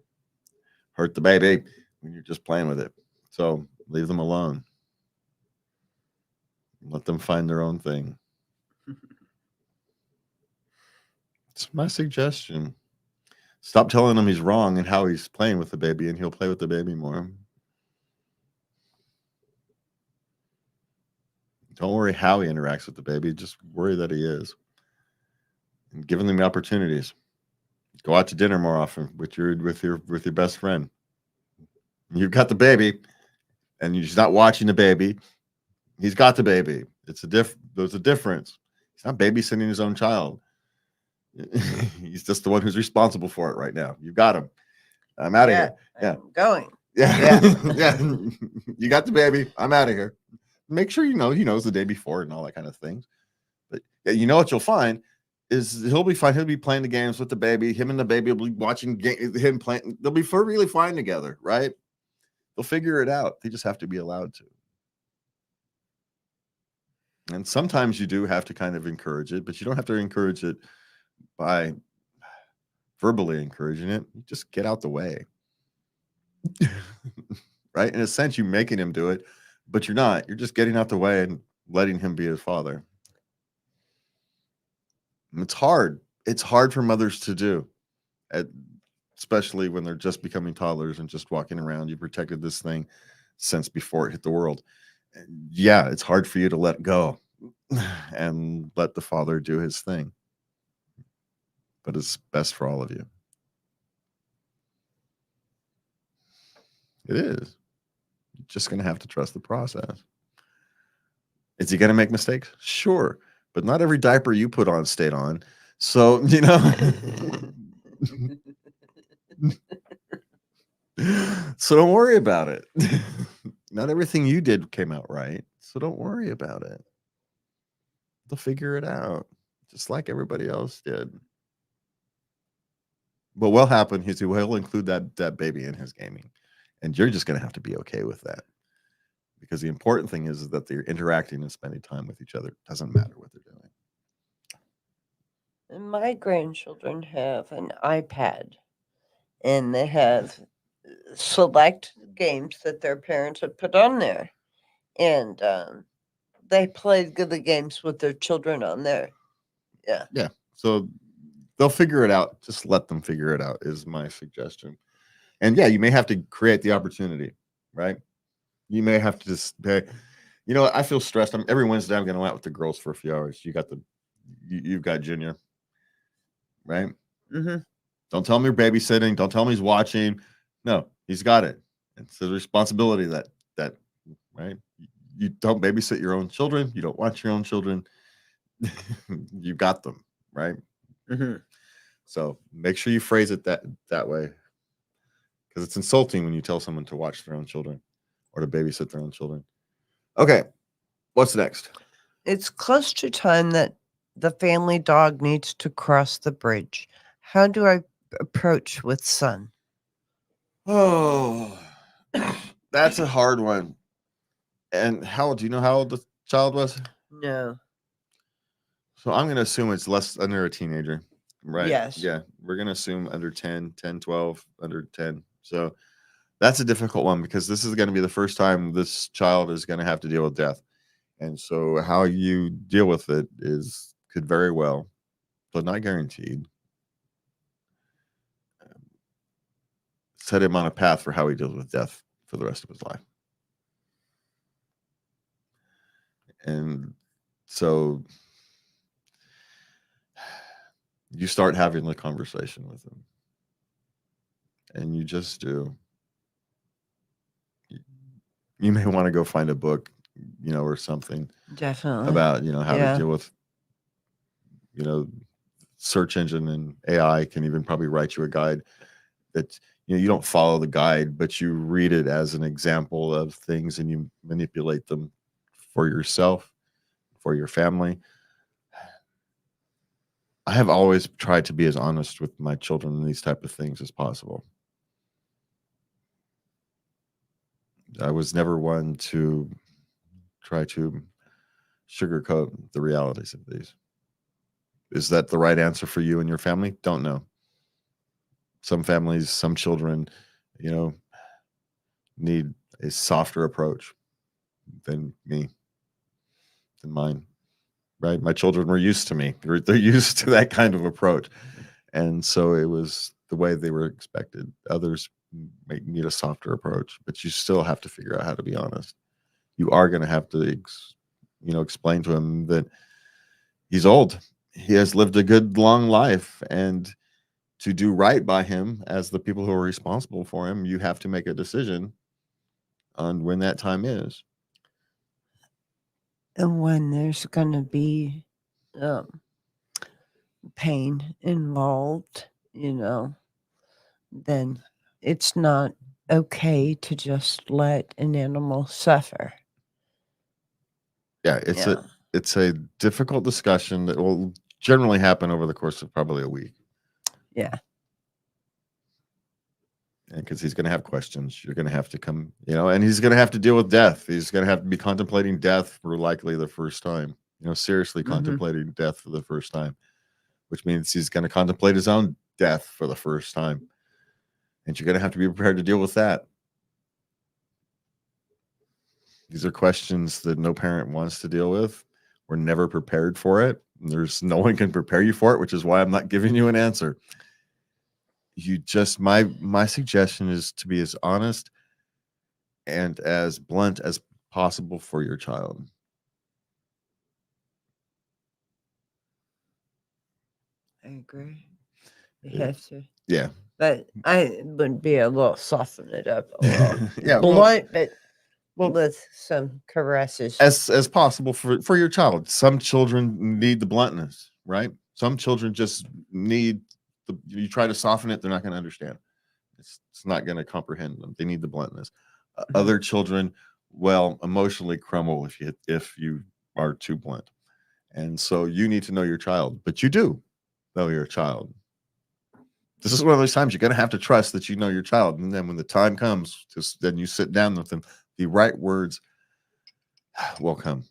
hurt the baby when you're just playing with it. So leave them alone. Let them find their own thing. It's my suggestion. Stop telling him he's wrong and how he's playing with the baby, and he'll play with the baby more. Don't worry how he interacts with the baby. Just worry that he is. And giving them the opportunities. Go out to dinner more often with your best friend. You've got the baby, and he's not watching the baby. He's got the baby. There's a difference. He's not babysitting his own child. He's just the one who's responsible for it right now. You've got him. I'm out of here. Yeah. I'm going. Yeah. Yeah. You got the baby. I'm out of here. Make sure he knows the day before and all that kind of thing. But what you'll find is he'll be fine. He'll be playing the games with the baby. Him and the baby will be watching him playing. They'll be really fine together, right? They'll figure it out. They just have to be allowed to. And sometimes you do have to kind of encourage it, but you don't have to encourage it by verbally encouraging it. You just get out the way. Right? In a sense, you're making him do it, but you're not. You're just getting out the way and letting him be his father. And it's hard. It's hard for mothers to do, especially when they're just becoming toddlers and just walking around. You protected this thing since before it hit the world. And yeah, it's hard for you to let go and let the father do his thing. But it's best for all of you. It is. You're just going to have to trust the process. Is he going to make mistakes? Sure. But not every diaper you put on stayed on. So, so don't worry about it. Not everything you did came out right. So don't worry about it. They'll figure it out, just like everybody else did. But what'll happen is he will include that baby in his gaming. And you're just going to have to be okay with that. Because the important thing is that they're interacting and spending time with each other. It doesn't matter what they're doing. And my grandchildren have an iPad. And they have select games that their parents have put on there. And they play the games with their children on there. Yeah. Yeah. So they'll figure it out. Just let them figure it out is my suggestion. And yeah, you may have to create the opportunity, right? You may have to just say, I feel stressed. Every Wednesday I'm going to go out with the girls for a few hours. You've got Junior, right? Mm-hmm. Don't tell him you're babysitting. Don't tell him he's watching. No, he's got it. It's a responsibility that right. You don't babysit your own children. You don't watch your own children. You got them, right? Mm-hmm. So make sure you phrase it that way, because it's insulting when you tell someone to watch their own children or to babysit their own children. Okay, what's next? It's close to time that the family dog needs to cross the bridge. How do I approach with son? Oh, that's a hard one. And do you know how old the child was? No. So I'm going to assume it's under a teenager, right? Yes. Yeah, we're going to assume under 10, 12, under 10. So that's a difficult one because this is going to be the first time this child is going to have to deal with death. And so how you deal with it could very well, but not guaranteed, set him on a path for how he deals with death for the rest of his life. And so you start having the conversation with him, and you just do. You may want to go find a book, or something Definitely. about, how to Yeah. deal with, search engine and AI can even probably write you a guide that, you don't follow the guide, but you read it as an example of things and you manipulate them for yourself, for your family. I have always tried to be as honest with my children in these type of things as possible. I was never one to try to sugarcoat the realities of these. Is that the right answer for you and your family? Don't know. Some families, some children, need a softer approach than mine, right? My children were used to me. They're used to that kind of approach. And so it was the way they were expected. Others may need a softer approach, but you still have to figure out how to be honest. You are going to have to, explain to him that he's old. He has lived a good, long life. And to do right by him, as the people who are responsible for him, you have to make a decision on when that time is. And when there's going to be pain involved, then it's not okay to just let an animal suffer. Yeah, it's a difficult discussion that will generally happen over the course of probably a week. Yeah. Because he's going to have questions. You're going to have to come, and he's going to have to deal with death. He's going to have to be contemplating death for likely the first time, seriously contemplating death for the first time, which means he's going to contemplate his own death for the first time. And you're going to have to be prepared to deal with that. These are questions that no parent wants to deal with. We're never prepared for it. No one can prepare you for it, which is why I'm not giving you an answer. You just, my suggestion is to be as honest and as blunt as possible for your child. I agree. You have to. Yeah. But I would be a little soften it up a little. Yeah, blunt, but with some caresses. As possible for your child. Some children need the bluntness, right? Some children just need you try to soften it, they're not going to understand. It's not going to comprehend them. They need the bluntness. Other children, emotionally crumble if you are too blunt. And so you need to know your child, but you do know your child. This is one of those times you're going to have to trust that you know your child. And then when the time comes, then you sit down with them, the right words will come.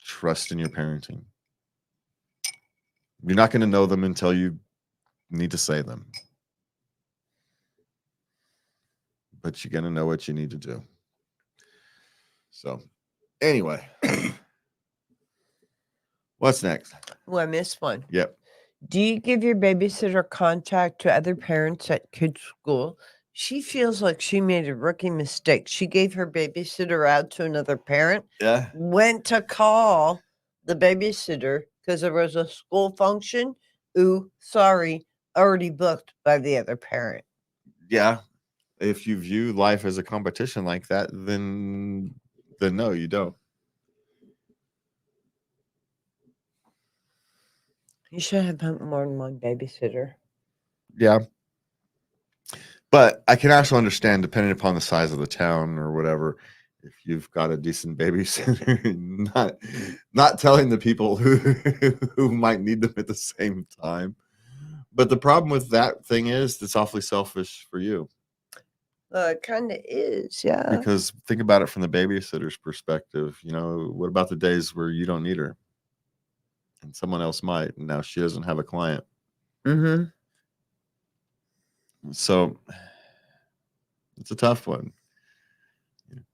Trust in your parenting. You're not going to know them until you need to say them. But you're going to know what you need to do. So, anyway. What's next? Oh, I missed one. Yep. Do you give your babysitter contact to other parents at kids' school? She feels like she made a rookie mistake. She gave her babysitter out to another parent. Yeah. Went to call the babysitter because there was a school function. Ooh, sorry, already booked by the other parent. Yeah. If you view life as a competition like that, then no, you don't. You should have more than one babysitter. Yeah. But I can also understand, depending upon the size of the town or whatever, if you've got a decent babysitter, not telling the people who might need them at the same time. But the problem with that thing is it's awfully selfish for you. It kind of is, yeah. Because think about it from the babysitter's perspective. What about the days where you don't need her? And someone else might, and now she doesn't have a client. Mm-hmm. So it's a tough one.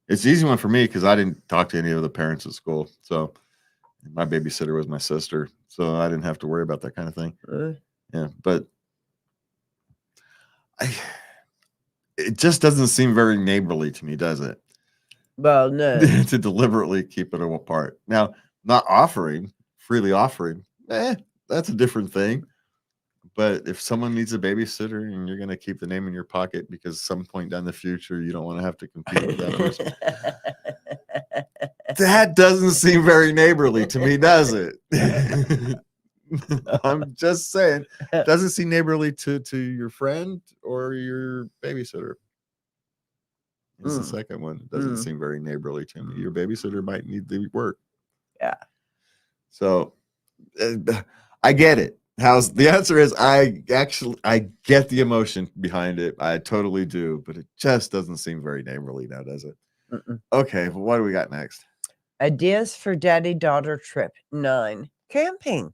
It's an easy one for me because I didn't talk to any of the parents at school. So my babysitter was my sister. So I didn't have to worry about that kind of thing. Yeah. But it just doesn't seem very neighborly to me, does it? Well, no. To deliberately keep it apart. Now, not freely offering, that's a different thing. But if someone needs a babysitter and you're going to keep the name in your pocket because some point down the future you don't want to have to compete with that person, that doesn't seem very neighborly to me, does it? I'm just saying, doesn't seem neighborly to your friend or your babysitter. It's the second one. It doesn't seem very neighborly to me. Your babysitter might need the work. Yeah. So I get it. The answer is I get the emotion behind it. I totally do, but it just doesn't seem very neighborly now, does it? Okay, well, what do we got next? Ideas for daddy-daughter trip. 9. Camping.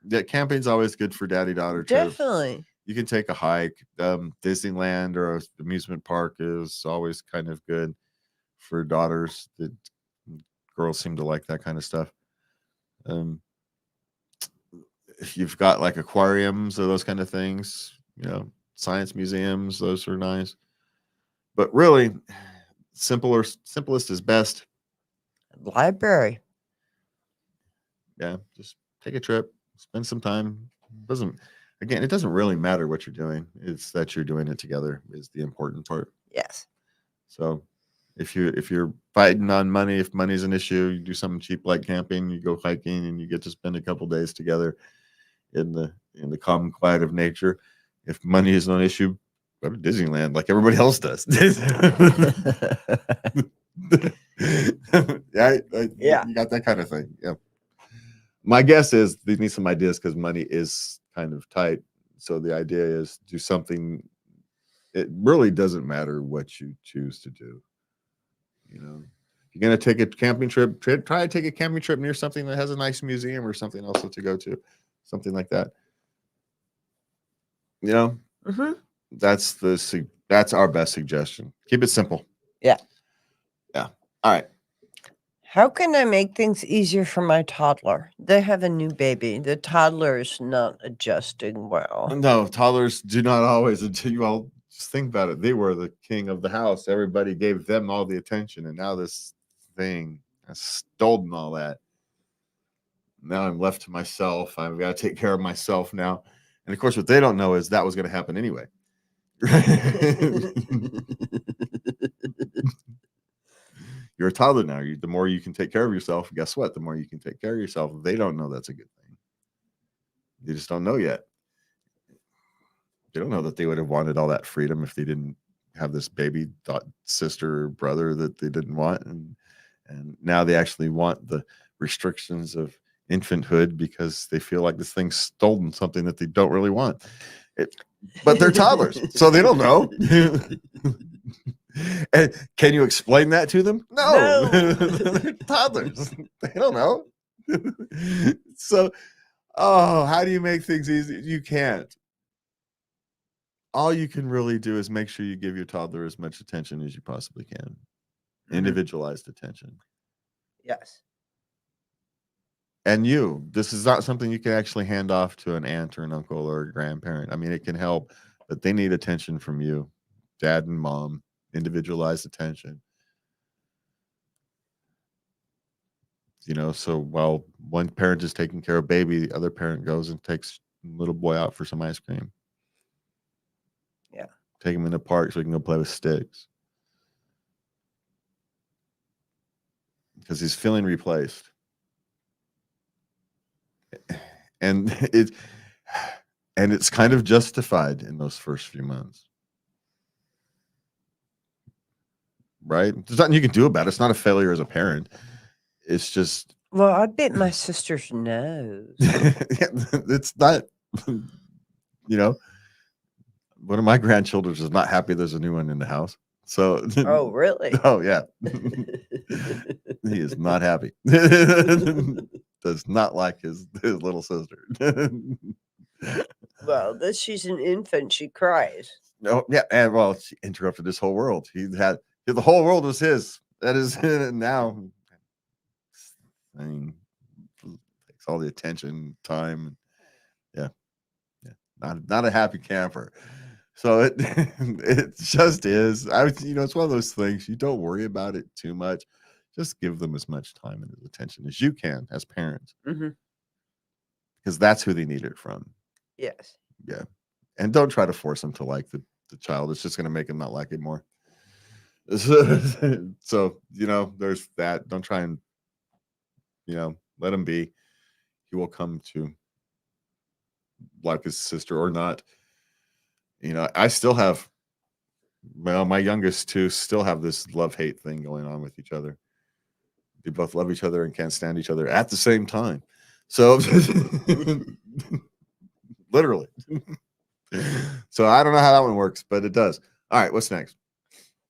Yeah, camping's always good for daddy-daughter trips. Definitely. You can take a hike. Disneyland or an amusement park is always kind of good for daughters. Girls seem to like that kind of stuff. If you've got like aquariums or those kind of things, science museums, those are nice. But really, simplest is best. Library. Yeah, just take a trip, spend some time. It doesn't really matter what you're doing. It's that you're doing it together is the important part. Yes. So if you're fighting on money, if money's an issue, you do something cheap like camping, you go hiking and you get to spend a couple days together in the calm quiet of nature. If money is no issue, go to Disneyland like everybody else does. Yeah, you got that kind of thing. Yeah. My guess is they need some ideas because money is kind of tight. So the idea is do something. It really doesn't matter what you choose to do. If you're going to take a camping trip, try to take a camping trip near something that has a nice museum or something else to go to, something like that. That's our best suggestion. Keep it simple. Yeah. All right. How can I make things easier for my toddler? They have a new baby. The toddler is not adjusting well. No, toddlers do not always. Well, just think about it. They were the king of the house. Everybody gave them all the attention, and now this thing has stolen all that. Now I'm left to myself. I've got to take care of myself now. And of course, what they don't know is that was going to happen anyway. You're a toddler now. The more you can take care of yourself, guess what? The more you can take care of yourself. They don't know that's a good thing. They just don't know yet. They don't know that they would have wanted all that freedom if they didn't have this baby sister or brother that they didn't want. And now they actually want the restrictions of infanthood because they feel like this thing's stolen something that they don't really want. But they're toddlers, so they don't know. And can you explain that to them? No. They're toddlers. They don't know. So, how do you make things easy? You can't. All you can really do is make sure you give your toddler as much attention as you possibly can. Individualized attention. Yes. And this is not something you can actually hand off to an aunt or an uncle or a grandparent. I mean, it can help, but they need attention from you, dad and mom, individualized attention. So while one parent is taking care of baby, the other parent goes and takes little boy out for some ice cream. Yeah. Take him in the park so he can go play with sticks. Because he's feeling replaced. And it's kind of justified in those first few months. Right? There's nothing you can do about it. It's not a failure as a parent. It's just... Well, I bit my sister's nose. It's not... One of my grandchildren is not happy there's a new one in the house. So... Oh, really? Oh, yeah. He is not happy. Does not like his little sister. Well, she's an infant. She cries. No, yeah, and she interrupted his whole world. The whole world was his. That is now thing takes all the attention, time. Yeah, yeah. Not a happy camper. So it just is. It's one of those things. You don't worry about it too much. Just give them as much time and attention as you can as parents, because that's who they need it from. Yes. Yeah, and don't try to force them to like the child. It's just going to make them not like it more. So there's that. Don't try and let him be. He will come to like his sister or not. I still have, my youngest two still have this love-hate thing going on with each other. They both love each other and can't stand each other at the same time. So literally. So I don't know how that one works, but it does. All right, what's next?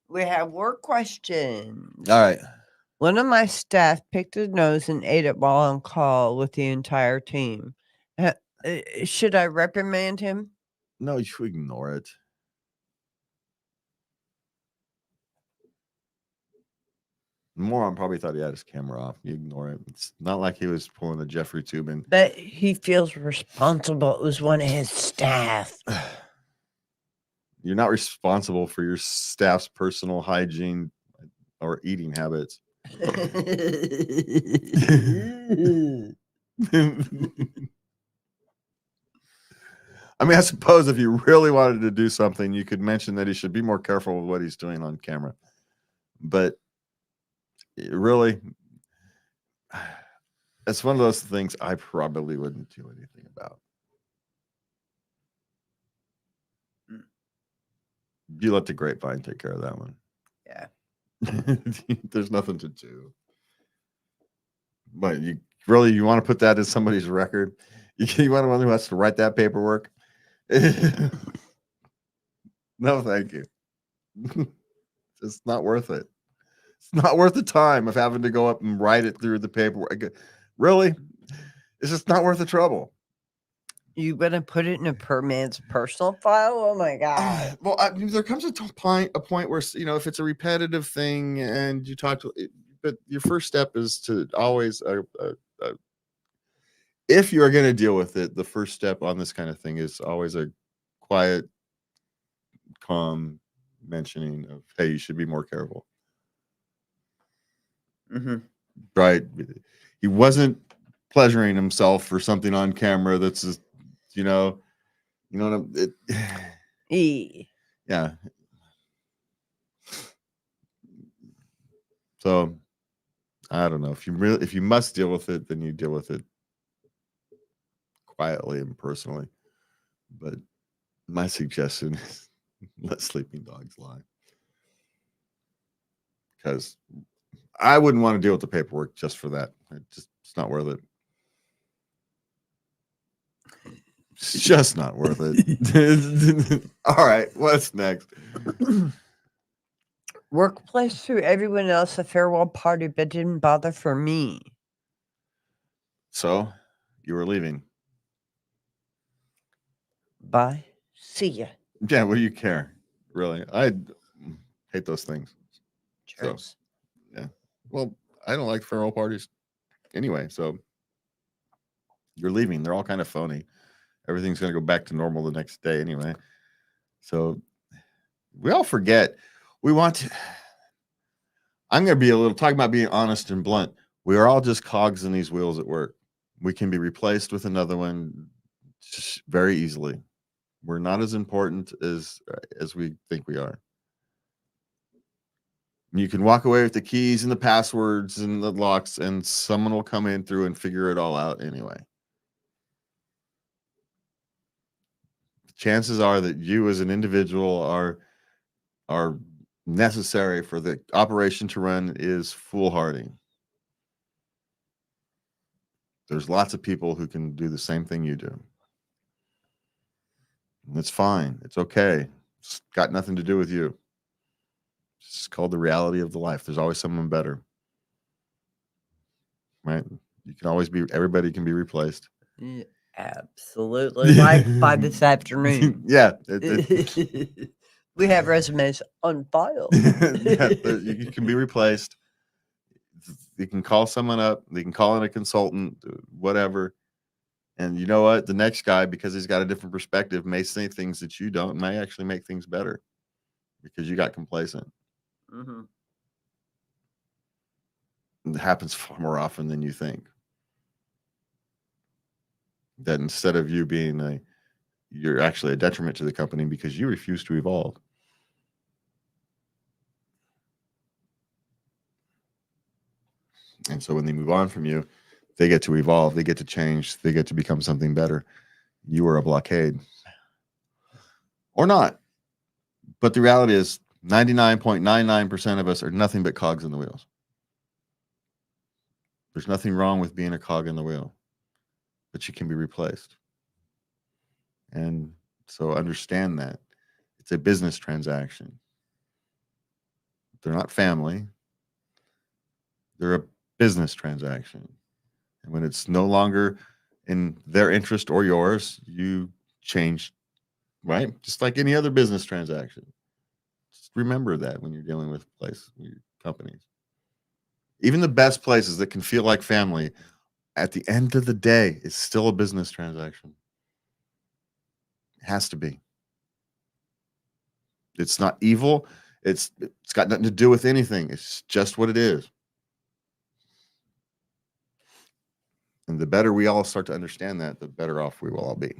We have work questions. All right. One of my staff picked his nose and ate it while on call with the entire team. Should I reprimand him? No, you should ignore it. Moron probably thought he had his camera off. You ignore it. It's not like he was pulling the Jeffrey Tubin. But he feels responsible. It was one of his staff. You're not responsible for your staff's personal hygiene or eating habits. I mean, I suppose if you really wanted to do something, you could mention that he should be more careful with what he's doing on camera. But really, it's one of those things I probably wouldn't do anything about. You let the grapevine take care of that one. Yeah. There's nothing to do. But you want to put that in somebody's record? You want one who has to write that paperwork? No, thank you. It's not worth it. It's not worth the time of having to go up and write it through the paperwork. Really? It's just not worth the trouble. You gonna put it in a per man's personal file? Oh my god! Well, there comes a point where if it's a repetitive thing and you talk to, but your first step is to always, if you are going to deal with it, the first step on this kind of thing is always a quiet, calm mentioning of, hey, you should be more careful. Right? He wasn't pleasuring himself for something on camera that's just, yeah. So I don't know, if you must deal with it, then you deal with it quietly and personally. But my suggestion is let sleeping dogs lie, because I wouldn't want to deal with the paperwork just for that. It's not worth it. It's just not worth it. All right, what's next? Workplace threw everyone else a farewell party, but didn't bother for me. So you were leaving. Bye. See ya. Yeah, what do you care? Really? I hate those things. Cheers. So, yeah. Well, I don't like farewell parties anyway, so you're leaving. They're all kind of phony. Everything's going to go back to normal the next day anyway. So we all forget. I'm going to be talking about being honest and blunt. We are all just cogs in these wheels at work. We can be replaced with another one just very easily. We're not as important as we think we are. You can walk away with the keys and the passwords and the locks, and someone will come in through and figure it all out anyway. Chances are that you as an individual are necessary for the operation to run is foolhardy. There's lots of people who can do the same thing you do. And it's fine. It's okay. It's got nothing to do with you. It's called the reality of the life. There's always someone better. Right? You can always everybody can be replaced. Yeah, absolutely. Like by this afternoon. Yeah. We have resumes on file. Yeah, you can be replaced. you can call someone up, they can call in a consultant, whatever. And you know what? The next guy, because he's got a different perspective, may say things that you don't, may actually make things better because you got complacent. Mm-hmm. It happens far more often than you think. That instead of you being you're actually a detriment to the company because you refuse to evolve. And so when they move on from you, they get to evolve, they get to change, they get to become something better. You are a blockade. Or not. But the reality is 99.99% of us are nothing but cogs in the wheels. There's nothing wrong with being a cog in the wheel, but you can be replaced. And so understand that. It's a business transaction. They're not family. They're a business transaction. And when it's no longer in their interest or yours, you change, right? Just like any other business transaction. Just remember that when you're dealing with companies. Even the best places that can feel like family, at the end of the day, it's still a business transaction. It has to be. It's not evil. It's got nothing to do with anything. It's just what it is. And the better we all start to understand that, the better off we will all be.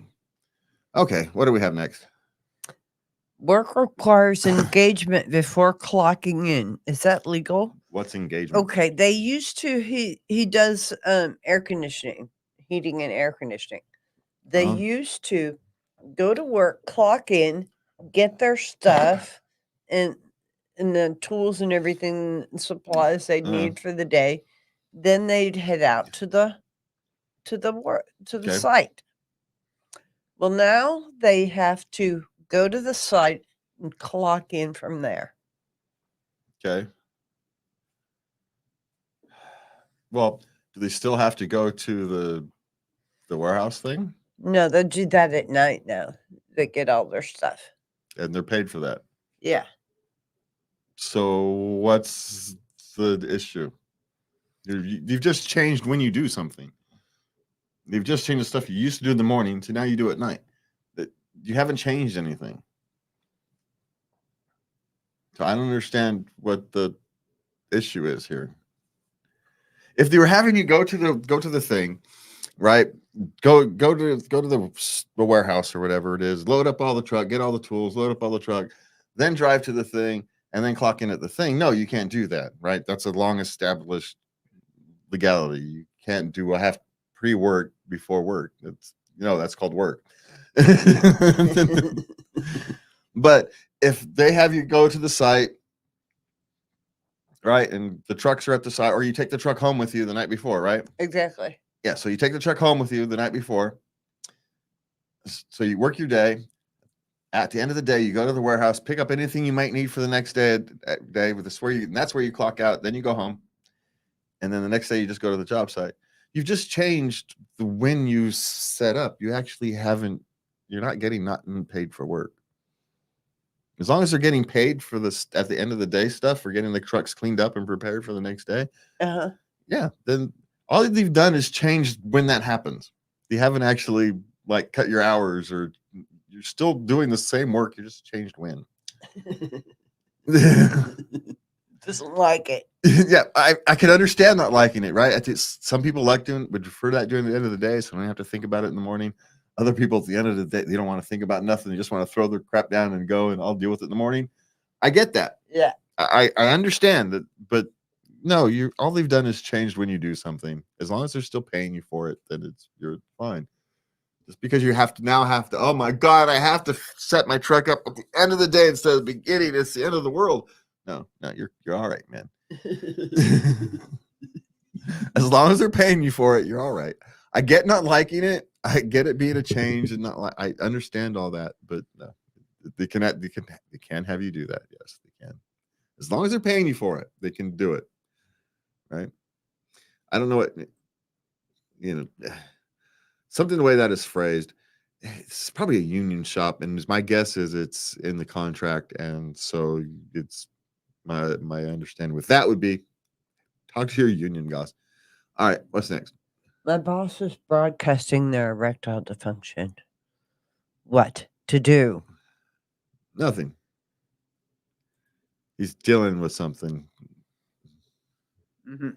Okay, what do we have next? Work requires engagement before clocking in. Is that legal? What's engagement? Okay, they used to. He does air conditioning, heating and air conditioning. They used to go to work, clock in, get their stuff, and the tools and everything, supplies they'd need for the day. Then they'd head out to the site. Well, now they have to go to the site and clock in from there. Okay. Well, do they still have to go to the warehouse thing? No, they do that at night now. They get all their stuff. And they're paid for that. Yeah. So what's the issue? You've just changed when you do something. You've just changed the stuff you used to do in the morning to now you do at night. You haven't changed anything. So I don't understand what the issue is here. If they were having you go to the thing, right? Go to the warehouse or whatever it is, load up all the truck, get all the tools, load up all the truck, then drive to the thing and then clock in at the thing. No, you can't do that, right? That's a long established legality. You can't do a half pre-work before work. That's called work. But if they have you go to the site, right, and the trucks are at the site, or you take the truck home with you the night before, right? Exactly. Yeah, so you take the truck home with you the night before. So you work your day. At the end of the day, you go to the warehouse, pick up anything you might need for the next day. And that's where you clock out. Then you go home, and then the next day you just go to the job site. You've just changed the when you set up. You actually haven't. You're not getting paid for work. As long as they're getting paid for this at the end of the day stuff, for getting the trucks cleaned up and prepared for the next day. Yeah, then all you've done is changed when that happens. You haven't actually cut your hours, or you're still doing the same work. You just changed when. Doesn't like it. Yeah, I can understand not liking it, right? Some people would prefer that during the end of the day, so I don't have to think about it in the morning. Other people at the end of the day, they don't want to think about nothing. They just want to throw their crap down and go, and I'll deal with it in the morning. I get that. Yeah. I understand that, but no, all they've done is changed when you do something. As long as they're still paying you for it, then you're fine. Just because you have to, oh my God, I have to set my truck up at the end of the day instead of the beginning. It's the end of the world. No, you're all right, man. As long as they're paying you for it, you're all right. I get not liking it. I get it being a change and I understand all that, but no, they can have you do that. Yes, they can. As long as they're paying you for it, they can do it. Right? I don't know what, something the way that is phrased. It's probably a union shop, and my guess is it's in the contract, and so it's my understanding with that would be Talk to your union boss. All right, what's next? My boss is broadcasting their erectile dysfunction. What to do? Nothing. He's dealing with something. Mm-hmm.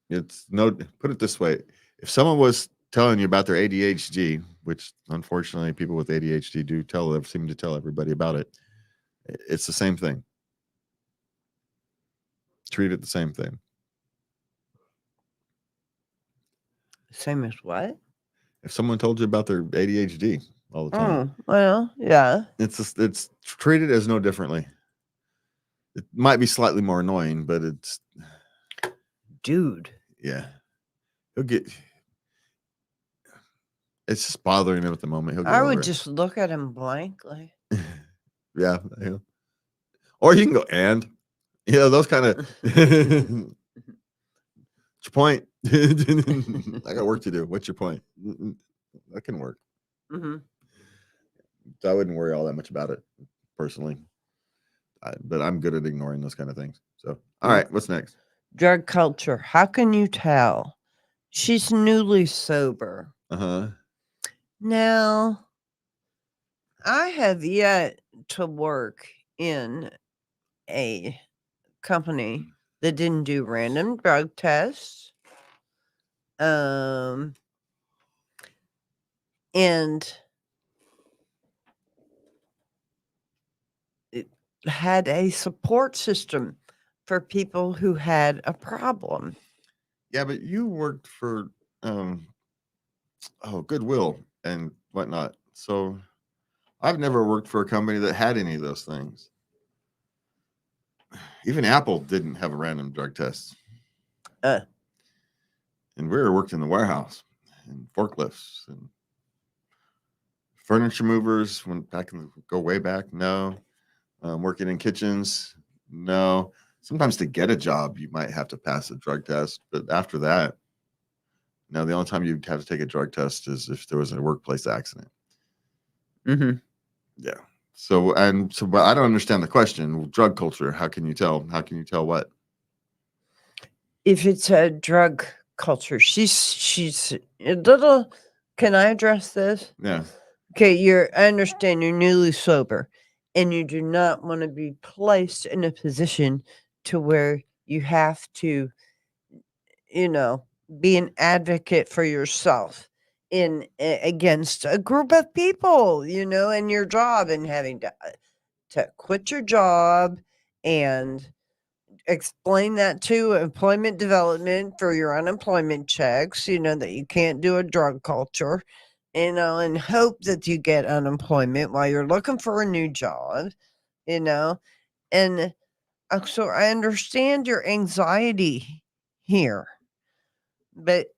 It's no, put it this way. If someone was telling you about their ADHD, which unfortunately people with ADHD do seem to tell everybody about it, it's the same thing. Treat it the same thing. Same as what? If someone told you about their ADHD all the time, Oh, well, yeah. it's treated as no differently. It might be slightly more annoying, but it's Dude. yeah. He'll get. It's just bothering him at the moment. He'll get I over would it. just look at him blankly. Yeah. Or you can go those kind of. What's your point? I got work to do. What's your point? That can work. Mm-hmm. So I wouldn't worry all that much about it personally. But I'm good at ignoring those kind of things. So, all right, what's next? Drug culture. How can you tell? She's newly sober. Uh-huh. Now, I have yet to work in a company that didn't do random drug tests. And it had a support system for people who had a problem. Yeah, but you worked for Goodwill and whatnot. So I've never worked for a company that had any of those things. Even Apple didn't have a random drug test. And we worked in the warehouse and forklifts and furniture movers. Go way back. No. Working in kitchens. No. Sometimes to get a job, you might have to pass a drug test. But after that, no, the only time you'd have to take a drug test is if there was a workplace accident. Mm-hmm. Yeah. But I don't understand the question. Drug culture. How can you tell? How can you tell what? If it's a drug culture, she's a little. Can I address this? Yeah. Okay, I understand you're newly sober, and you do not want to be placed in a position to where you have to, be an advocate for yourself against a group of people, in your job, and having to quit your job and explain that to employment development for your unemployment checks, that you can't do a drug culture, and hope that you get unemployment while you're looking for a new job, and so I understand your anxiety here, but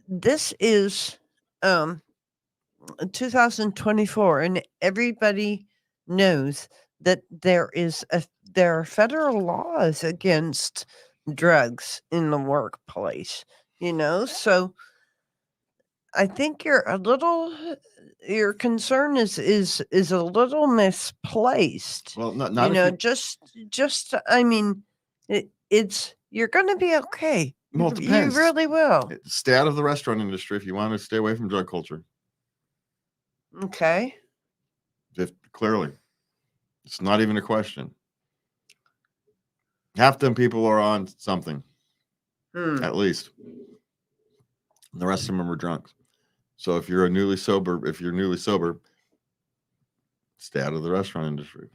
this is 2024, and everybody knows that there are federal laws against drugs in the workplace, so I think your concern is a little misplaced. Well, not if Just I mean, you're going to be okay. Well, it You depends. really will. Stay out of the restaurant industry if you want to stay away from drug culture. Okay. Clearly, it's not even a question. Half them people are on something, at least. The rest of them are drunks. So if you're newly sober, stay out of the restaurant industry.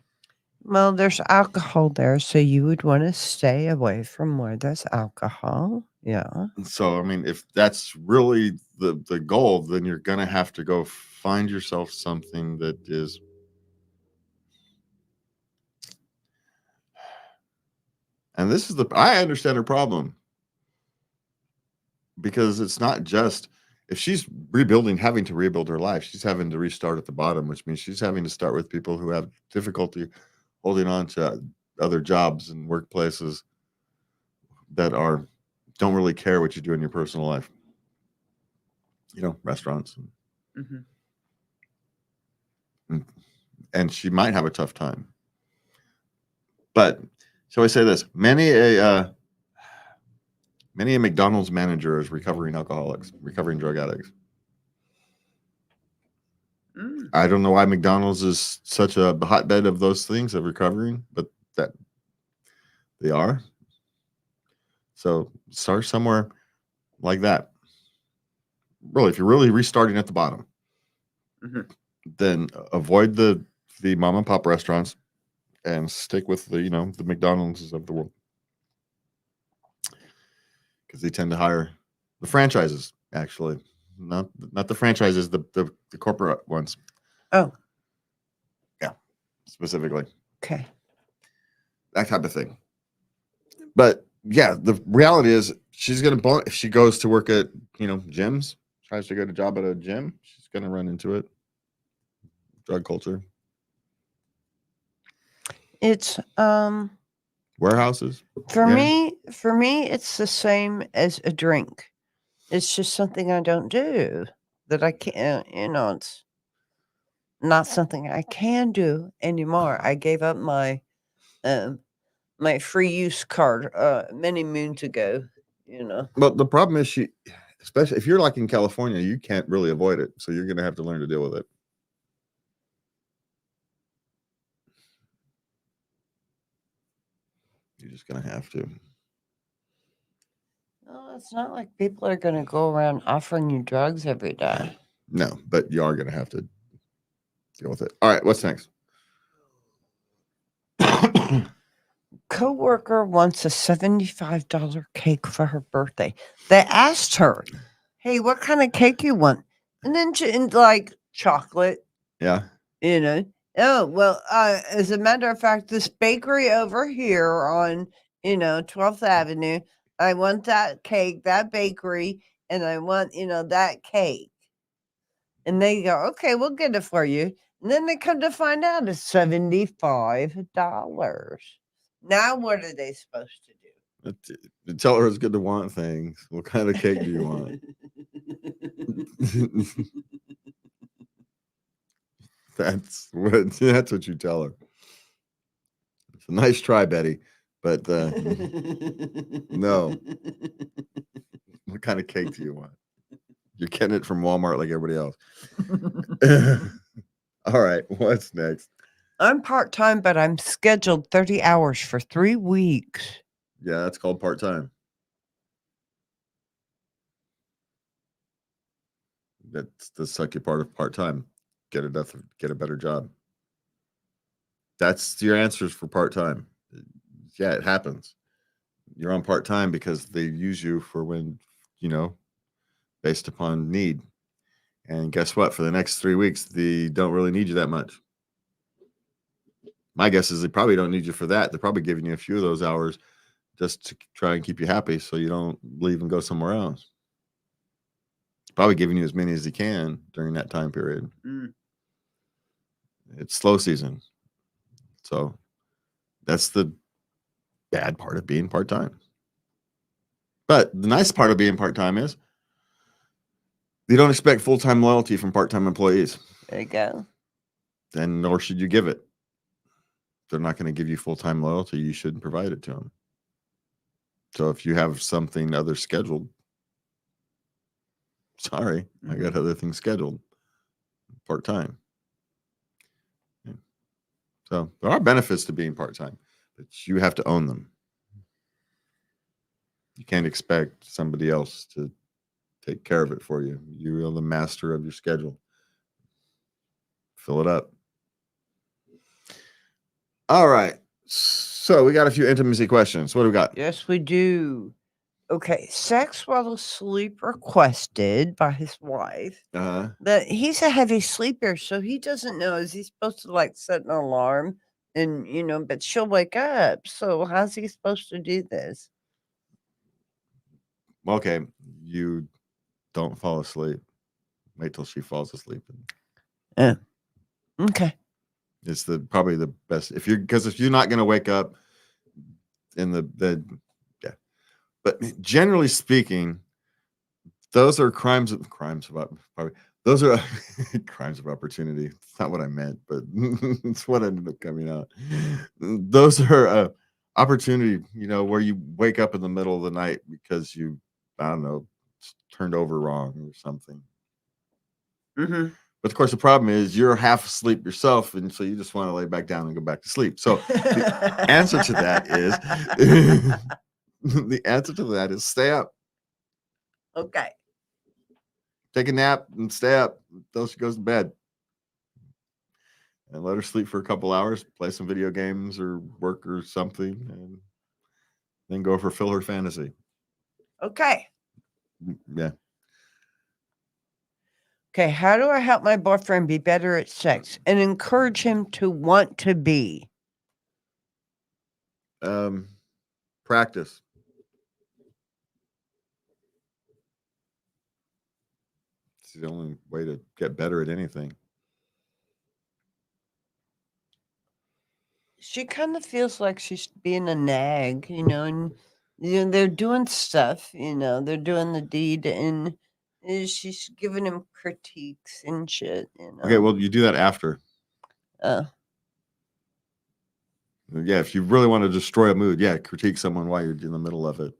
Well, there's alcohol there, so you would want to stay away from where there's alcohol. Yeah. So, I mean, if that's really the goal, then you're going to have to go find yourself something that is. And this is I understand her problem. Because it's not just if she's having to rebuild her life, she's having to restart at the bottom, which means she's having to start with people who have difficulty holding on to other jobs and workplaces that don't really care what you do in your personal life. Restaurants. And she might have a tough time. But shall I say this? Many a Many a McDonald's manager is recovering alcoholics, recovering drug addicts. I don't know why McDonald's is such a hotbed of those things of recovering, but that they are. So start somewhere like that. Really, if you're really restarting at the bottom, then avoid the mom and pop restaurants and stick with the the McDonald's of the world, because they tend to hire the franchises. Actually, not the franchises, the corporate ones. Oh, yeah, specifically. Okay. That type of thing. But yeah, the reality is she's gonna if she goes to work at gyms, tries to get a job at a gym, she's gonna run into it. Drug culture. It's warehouses. For me, it's the same as a drink. It's just something I don't do that I can't. It's not something I can do anymore. I gave up my my free use card many moons ago. But the problem is especially if you're like in California, you can't really avoid it. So you're gonna have to learn to deal with it. You're just gonna have to. No, it's not like people are going to go around offering you drugs every day. No, but you are gonna have to deal with it. All right, what's next? Coworker wants a $75 cake for her birthday. They asked her, "Hey, what kind of cake you want?" And then like chocolate. Yeah. Oh, well, as a matter of fact, this bakery over here on 12th Avenue, I want that cake, that bakery, and I want that cake. And they go, "Okay, we'll get it for you." And then they come to find out it's $75. Now, what are they supposed to do? Tell her it's good to want things. What kind of cake do you want? That's what you tell her. It's a nice try, Betty, but no. What kind of cake do you want? You're getting it from Walmart like everybody else. All right, what's next? I'm part-time, but I'm scheduled 30 hours for 3 weeks. Yeah, that's called part-time. That's the sucky part of part-time. Get a better job. That's your answers for part-time. Yeah, it happens. You're on part-time because they use you for when, based upon need. And guess what? For the next 3 weeks, they don't really need you that much. My guess is they probably don't need you for that. They're probably giving you a few of those hours just to try and keep you happy so you don't leave and go somewhere else. Probably giving you as many as they can during that time period. It's slow season. So that's the bad part of being part-time. But the nice part of being part-time is they don't expect full-time loyalty from part-time employees. There you go. Then nor should you give it. If they're not going to give you full-time loyalty, you shouldn't provide it to them. So if you have something other scheduled, sorry, I got other things scheduled part-time. Yeah. So there are benefits to being part-time, but you have to own them. You can't expect somebody else to take care of it for you. You are the master of your schedule. Fill it up. All right. So we got a few intimacy questions. What do we got? Yes, we do. Okay. Sex while asleep requested by his wife. That he's a heavy sleeper, so he doesn't know. Is he supposed to set an alarm? And but she'll wake up. So how's he supposed to do this? Okay. You don't fall asleep. Wait till she falls asleep. Okay. It's probably the best if you're not going to wake up in the yeah. But generally speaking, those are crimes of probably those are crimes of opportunity. It's not what I meant, but it's what ended up coming out. Those are opportunity, where you wake up in the middle of the night because you, I don't know, turned over wrong or something. Mm-hmm. But of course, the problem is you're half asleep yourself, and so you just want to lay back down and go back to sleep. So the answer to that is the answer to that is stay up, Okay. take a nap, and stay up until she goes to bed, and let her sleep for a couple hours, play some video games or work or something, and then go fulfill her fantasy. Okay. Yeah. Okay. How do I help my boyfriend be better at sex and encourage him to want to be? Practice. It's the only way to get better at anything. She kind of feels like she's being a nag, and they're doing stuff, they're doing the deed, and she's giving him critiques and shit, Okay, well, you do that after. Uh, Yeah, if you really want to destroy a mood, critique someone while you're in the middle of it.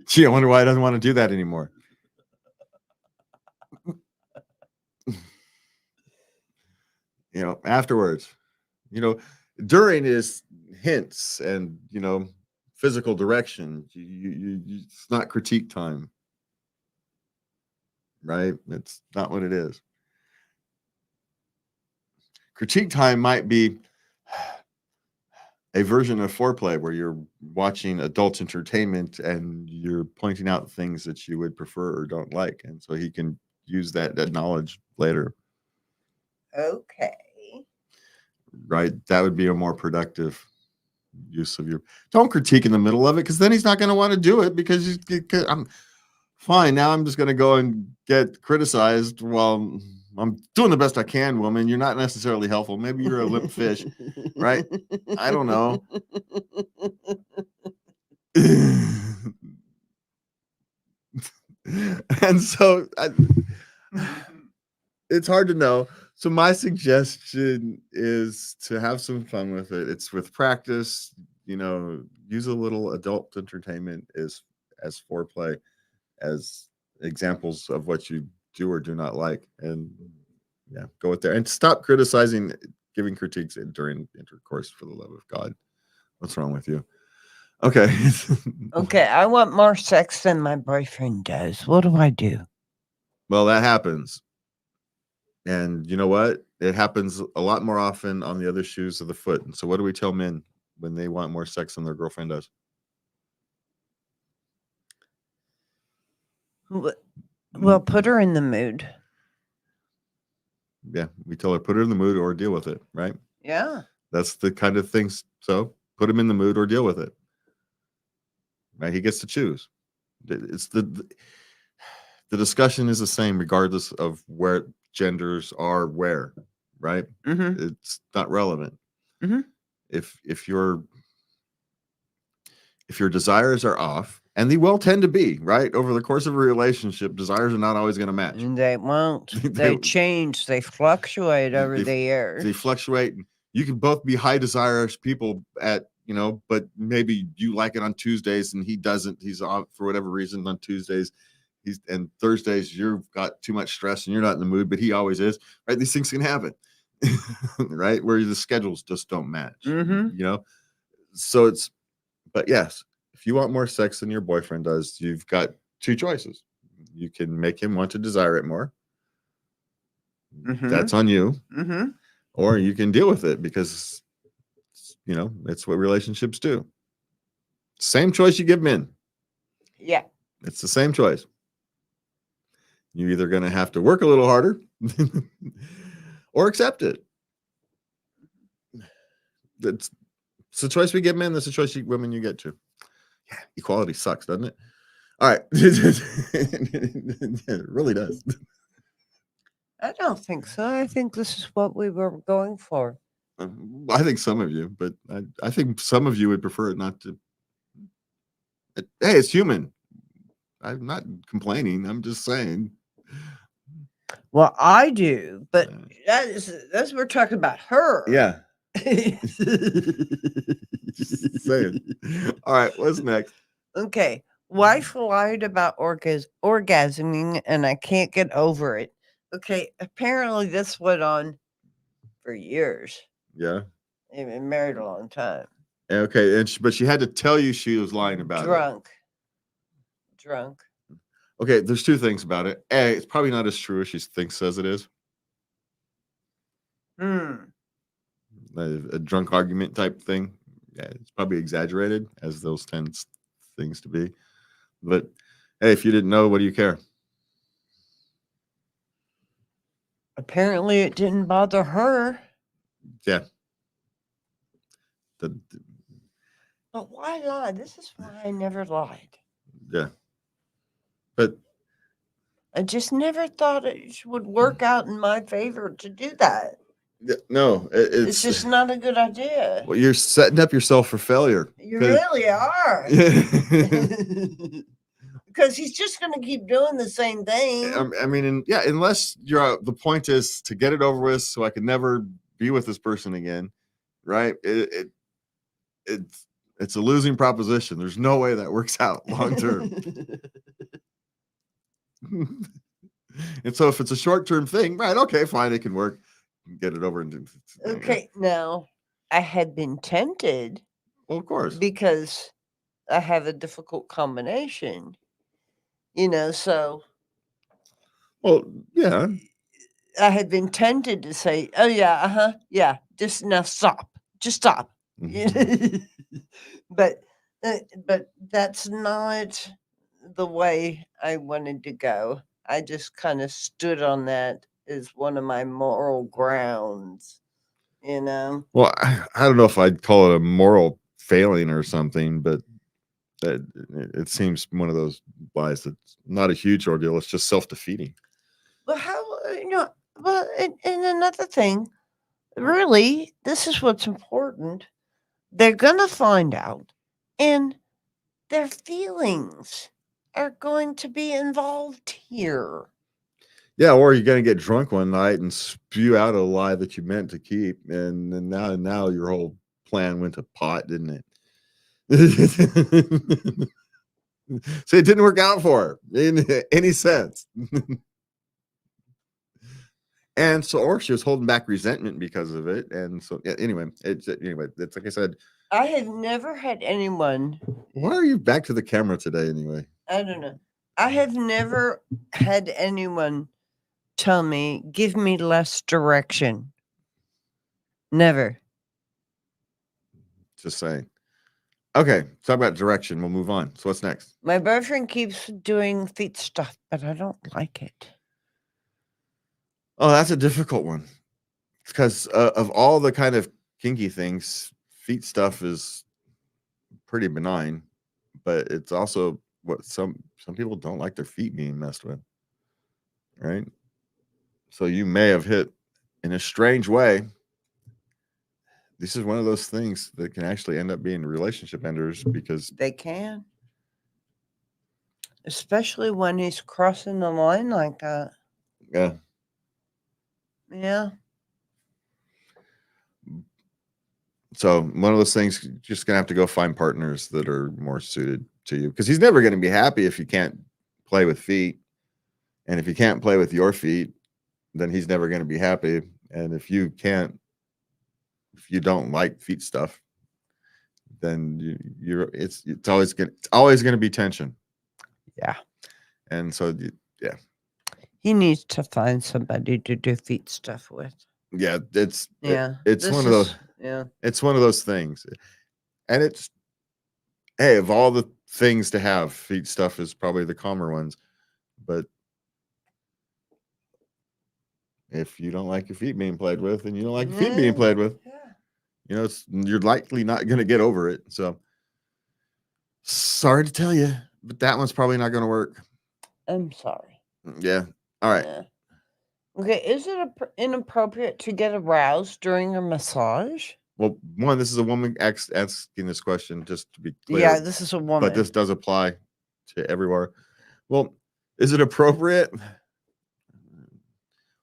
Gee, I wonder why he doesn't want to do that anymore. Afterwards, during is hints and, physical direction. It's not critique time, right? It's not what it is. Critique time might be a version of foreplay where you're watching adult entertainment and you're pointing out things that you would prefer or don't like. And so he can use that knowledge later. Okay. Right? That would be a more productive use of your. Don't critique in the middle of it, because then he's not going to want to do it, because I'm fine. Now I'm just going to go and get criticized while I'm doing the best I can, woman. You're not necessarily helpful. Maybe you're a limp fish, right? I don't know. And so it's hard to know. So my suggestion is to have some fun with it. It's with practice, use a little adult entertainment as foreplay, as examples of what you do or do not like, and go with there and stop criticizing, giving critiques during intercourse, for the love of God. What's wrong with you? Okay. Okay, I want more sex than my boyfriend does. What do I do? Well, that happens. And you know what? It happens a lot more often on the other shoes of the foot. And so what do we tell men when they want more sex than their girlfriend does? Well, put her in the mood. Yeah, we tell her, put her in the mood or deal with it, right? Yeah. That's the kind of things. So put him in the mood or deal with it. Right? He gets to choose. It's the discussion is the same regardless of where genders are, where, right? Mm-hmm. It's not relevant. Mm-hmm. If your desires are off, and they will tend to be, right, over the course of a relationship, desires are not always going to match. And they won't. They change. They fluctuate over the years. They fluctuate. You can both be high desirous people at, but maybe you like it on Tuesdays and he doesn't. He's off for whatever reason on Tuesdays. And Thursdays you've got too much stress and you're not in the mood, but he always is, right? These things can happen, right? Where the schedules just don't match, Mm-hmm. So but yes, if you want more sex than your boyfriend does, you've got two choices. You can make him want to desire it more. Mm-hmm. That's on you. Mm-hmm. Or you can deal with it, because, it's what relationships do. Same choice you give men. Yeah. It's the same choice. You're either going to have to work a little harder or accept it. It's the choice we give men. That's the choice women you get to. Yeah, equality sucks, doesn't it? All right. It really does. I don't think so. I think this is what we were going for. I think some of you, but I think some of you would prefer it not to. Hey, it's human. I'm not complaining. I'm just saying. Well, I do, but that's we're talking about her. Yeah. Just saying. All right, what's next? Okay. Wife lied about orgasming and I can't get over it. Okay. Apparently, this went on for years. Yeah. They've been married a long time. Okay, but she had to tell you she was lying about it. Drunk. Okay, there's two things about it. A, it's probably not as true as she says it is. A drunk argument type thing. Yeah, it's probably exaggerated, as those tend things to be. But hey, if you didn't know, what do you care? Apparently, it didn't bother her. Yeah. But why lie? This is why I never lied. Yeah. But I just never thought it would work out in my favor to do that. no, It's just not a good idea. Well, you're setting up yourself for failure. You really are. Because he's just going to keep doing the same thing. I mean, unless you're the point is to get it over with so I can never be with this person again, right? It's a losing proposition. There's no way that works out long term. And so if it's a short-term thing, right, okay, fine, it can work. Get it over and okay, now I had been tempted. Well, of course. Because I have a difficult combination. So well, yeah. I had been tempted to say, oh yeah, yeah, just now stop. Just stop. Mhm. But that's not the way I wanted to go. I just kind of stood on that as one of my moral grounds, Well, I don't know if I'd call it a moral failing or something, but it seems one of those lies that's not a huge ordeal. It's just self-defeating. Well, and another thing, really, this is what's important. They're going to find out, and their feelings are going to be involved here. Yeah, or you're going to get drunk one night and spew out a lie that you meant to keep, and now your whole plan went to pot, didn't it? So it didn't work out for her in any sense. And so, or she was holding back resentment because of it. And so, anyway, it's like I said. I have never had anyone. Why are you back to the camera today, anyway? I don't know. I have never had anyone tell me, give me less direction. Never. Just saying. Okay, talk about direction. We'll move on. So what's next? My boyfriend keeps doing feet stuff, but I don't like it. Oh, that's a difficult one. Because of all the kind of kinky things, feet stuff is pretty benign, but it's also what some people don't like their feet being messed with, right? So you may have hit in a strange way. This is one of those things that can actually end up being relationship enders because they can, especially when he's crossing the line like that. Yeah. So one of those things, you're just gonna have to go find partners that are more suited to you, because he's never going to be happy if you can't play with feet, and if you can't play with your feet, then he's never going to be happy. And if you don't like feet stuff, then it's always going to be tension. Yeah. And so he needs to find somebody to do feet stuff with. Yeah, it's one of those things. And it's, hey, of all the things to have, feet stuff is probably the calmer ones. But if you don't like your feet being played with, and you don't like your feet being played with, you're likely not going to get over it. So sorry to tell you, but that one's probably not going to work. I'm sorry. Yeah. All right. Yeah. Okay. Is it inappropriate to get aroused during a massage? Well, one, this is a woman asking this question, just to be clear. Yeah, this is a woman. But this does apply to everywhere. Well, is it appropriate?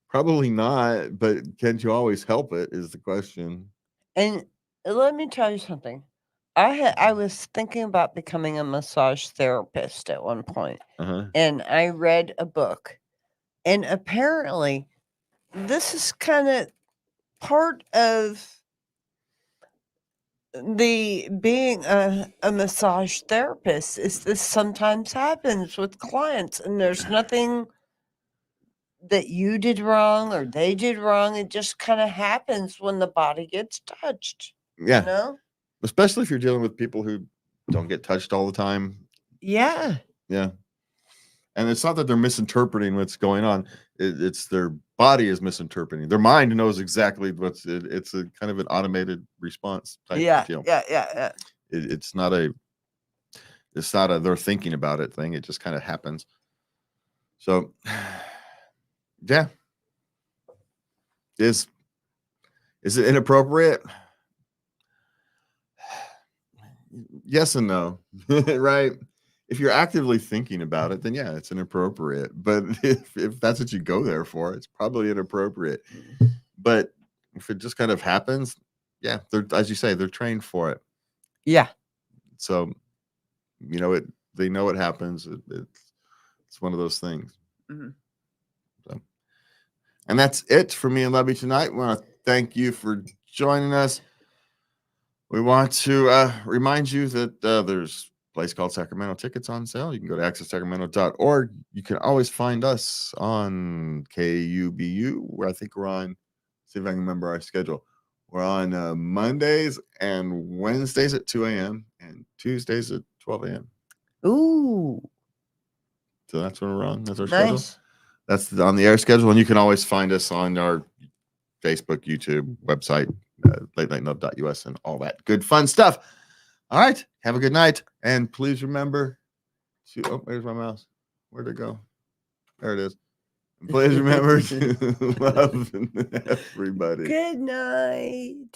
Probably not, but can't you always help it, is the question. And let me tell you something. I was thinking about becoming a massage therapist at one point, Uh-huh. and I read a book, and apparently this is kind of part of the being a massage therapist is this sometimes happens with clients, and there's nothing that you did wrong or they did wrong. It just kind of happens when the body gets touched. Yeah. You know? Especially if you're dealing with people who don't get touched all the time. Yeah. Yeah. And it's not that they're misinterpreting what's going on. It's their body is misinterpreting. Their mind knows exactly it's a kind of an automated response type Yeah. deal. Yeah. It's not a they're thinking about it thing. It just kind of happens. So yeah. Is it inappropriate? Yes and no. Right? If you're actively thinking about it, then yeah, it's inappropriate. But if that's what you go there for, it's probably inappropriate. But if it just kind of happens, yeah, they're, as you say, they're trained for it. Yeah. So, they know it happens. It's one of those things. Mm-hmm. So, and that's it for me and Lubby tonight. We want to thank you for joining us. We want to remind you that there's a place called Sacramento Tickets on sale. You can go to accesssacramento.org. You can always find us on KUBU, where I think we're on. See if I can remember our schedule. We're on Mondays and Wednesdays at 2 a.m. and Tuesdays at 12 a.m. Ooh. So that's when we're on. That's our schedule. Nice. That's on the air schedule. And you can always find us on our Facebook, YouTube, website, latelightnub.us, and all that good fun stuff. All right. Have a good night. And please remember to, oh, there's my mouse. Where'd it go? There it is. And please remember to love everybody. Good night.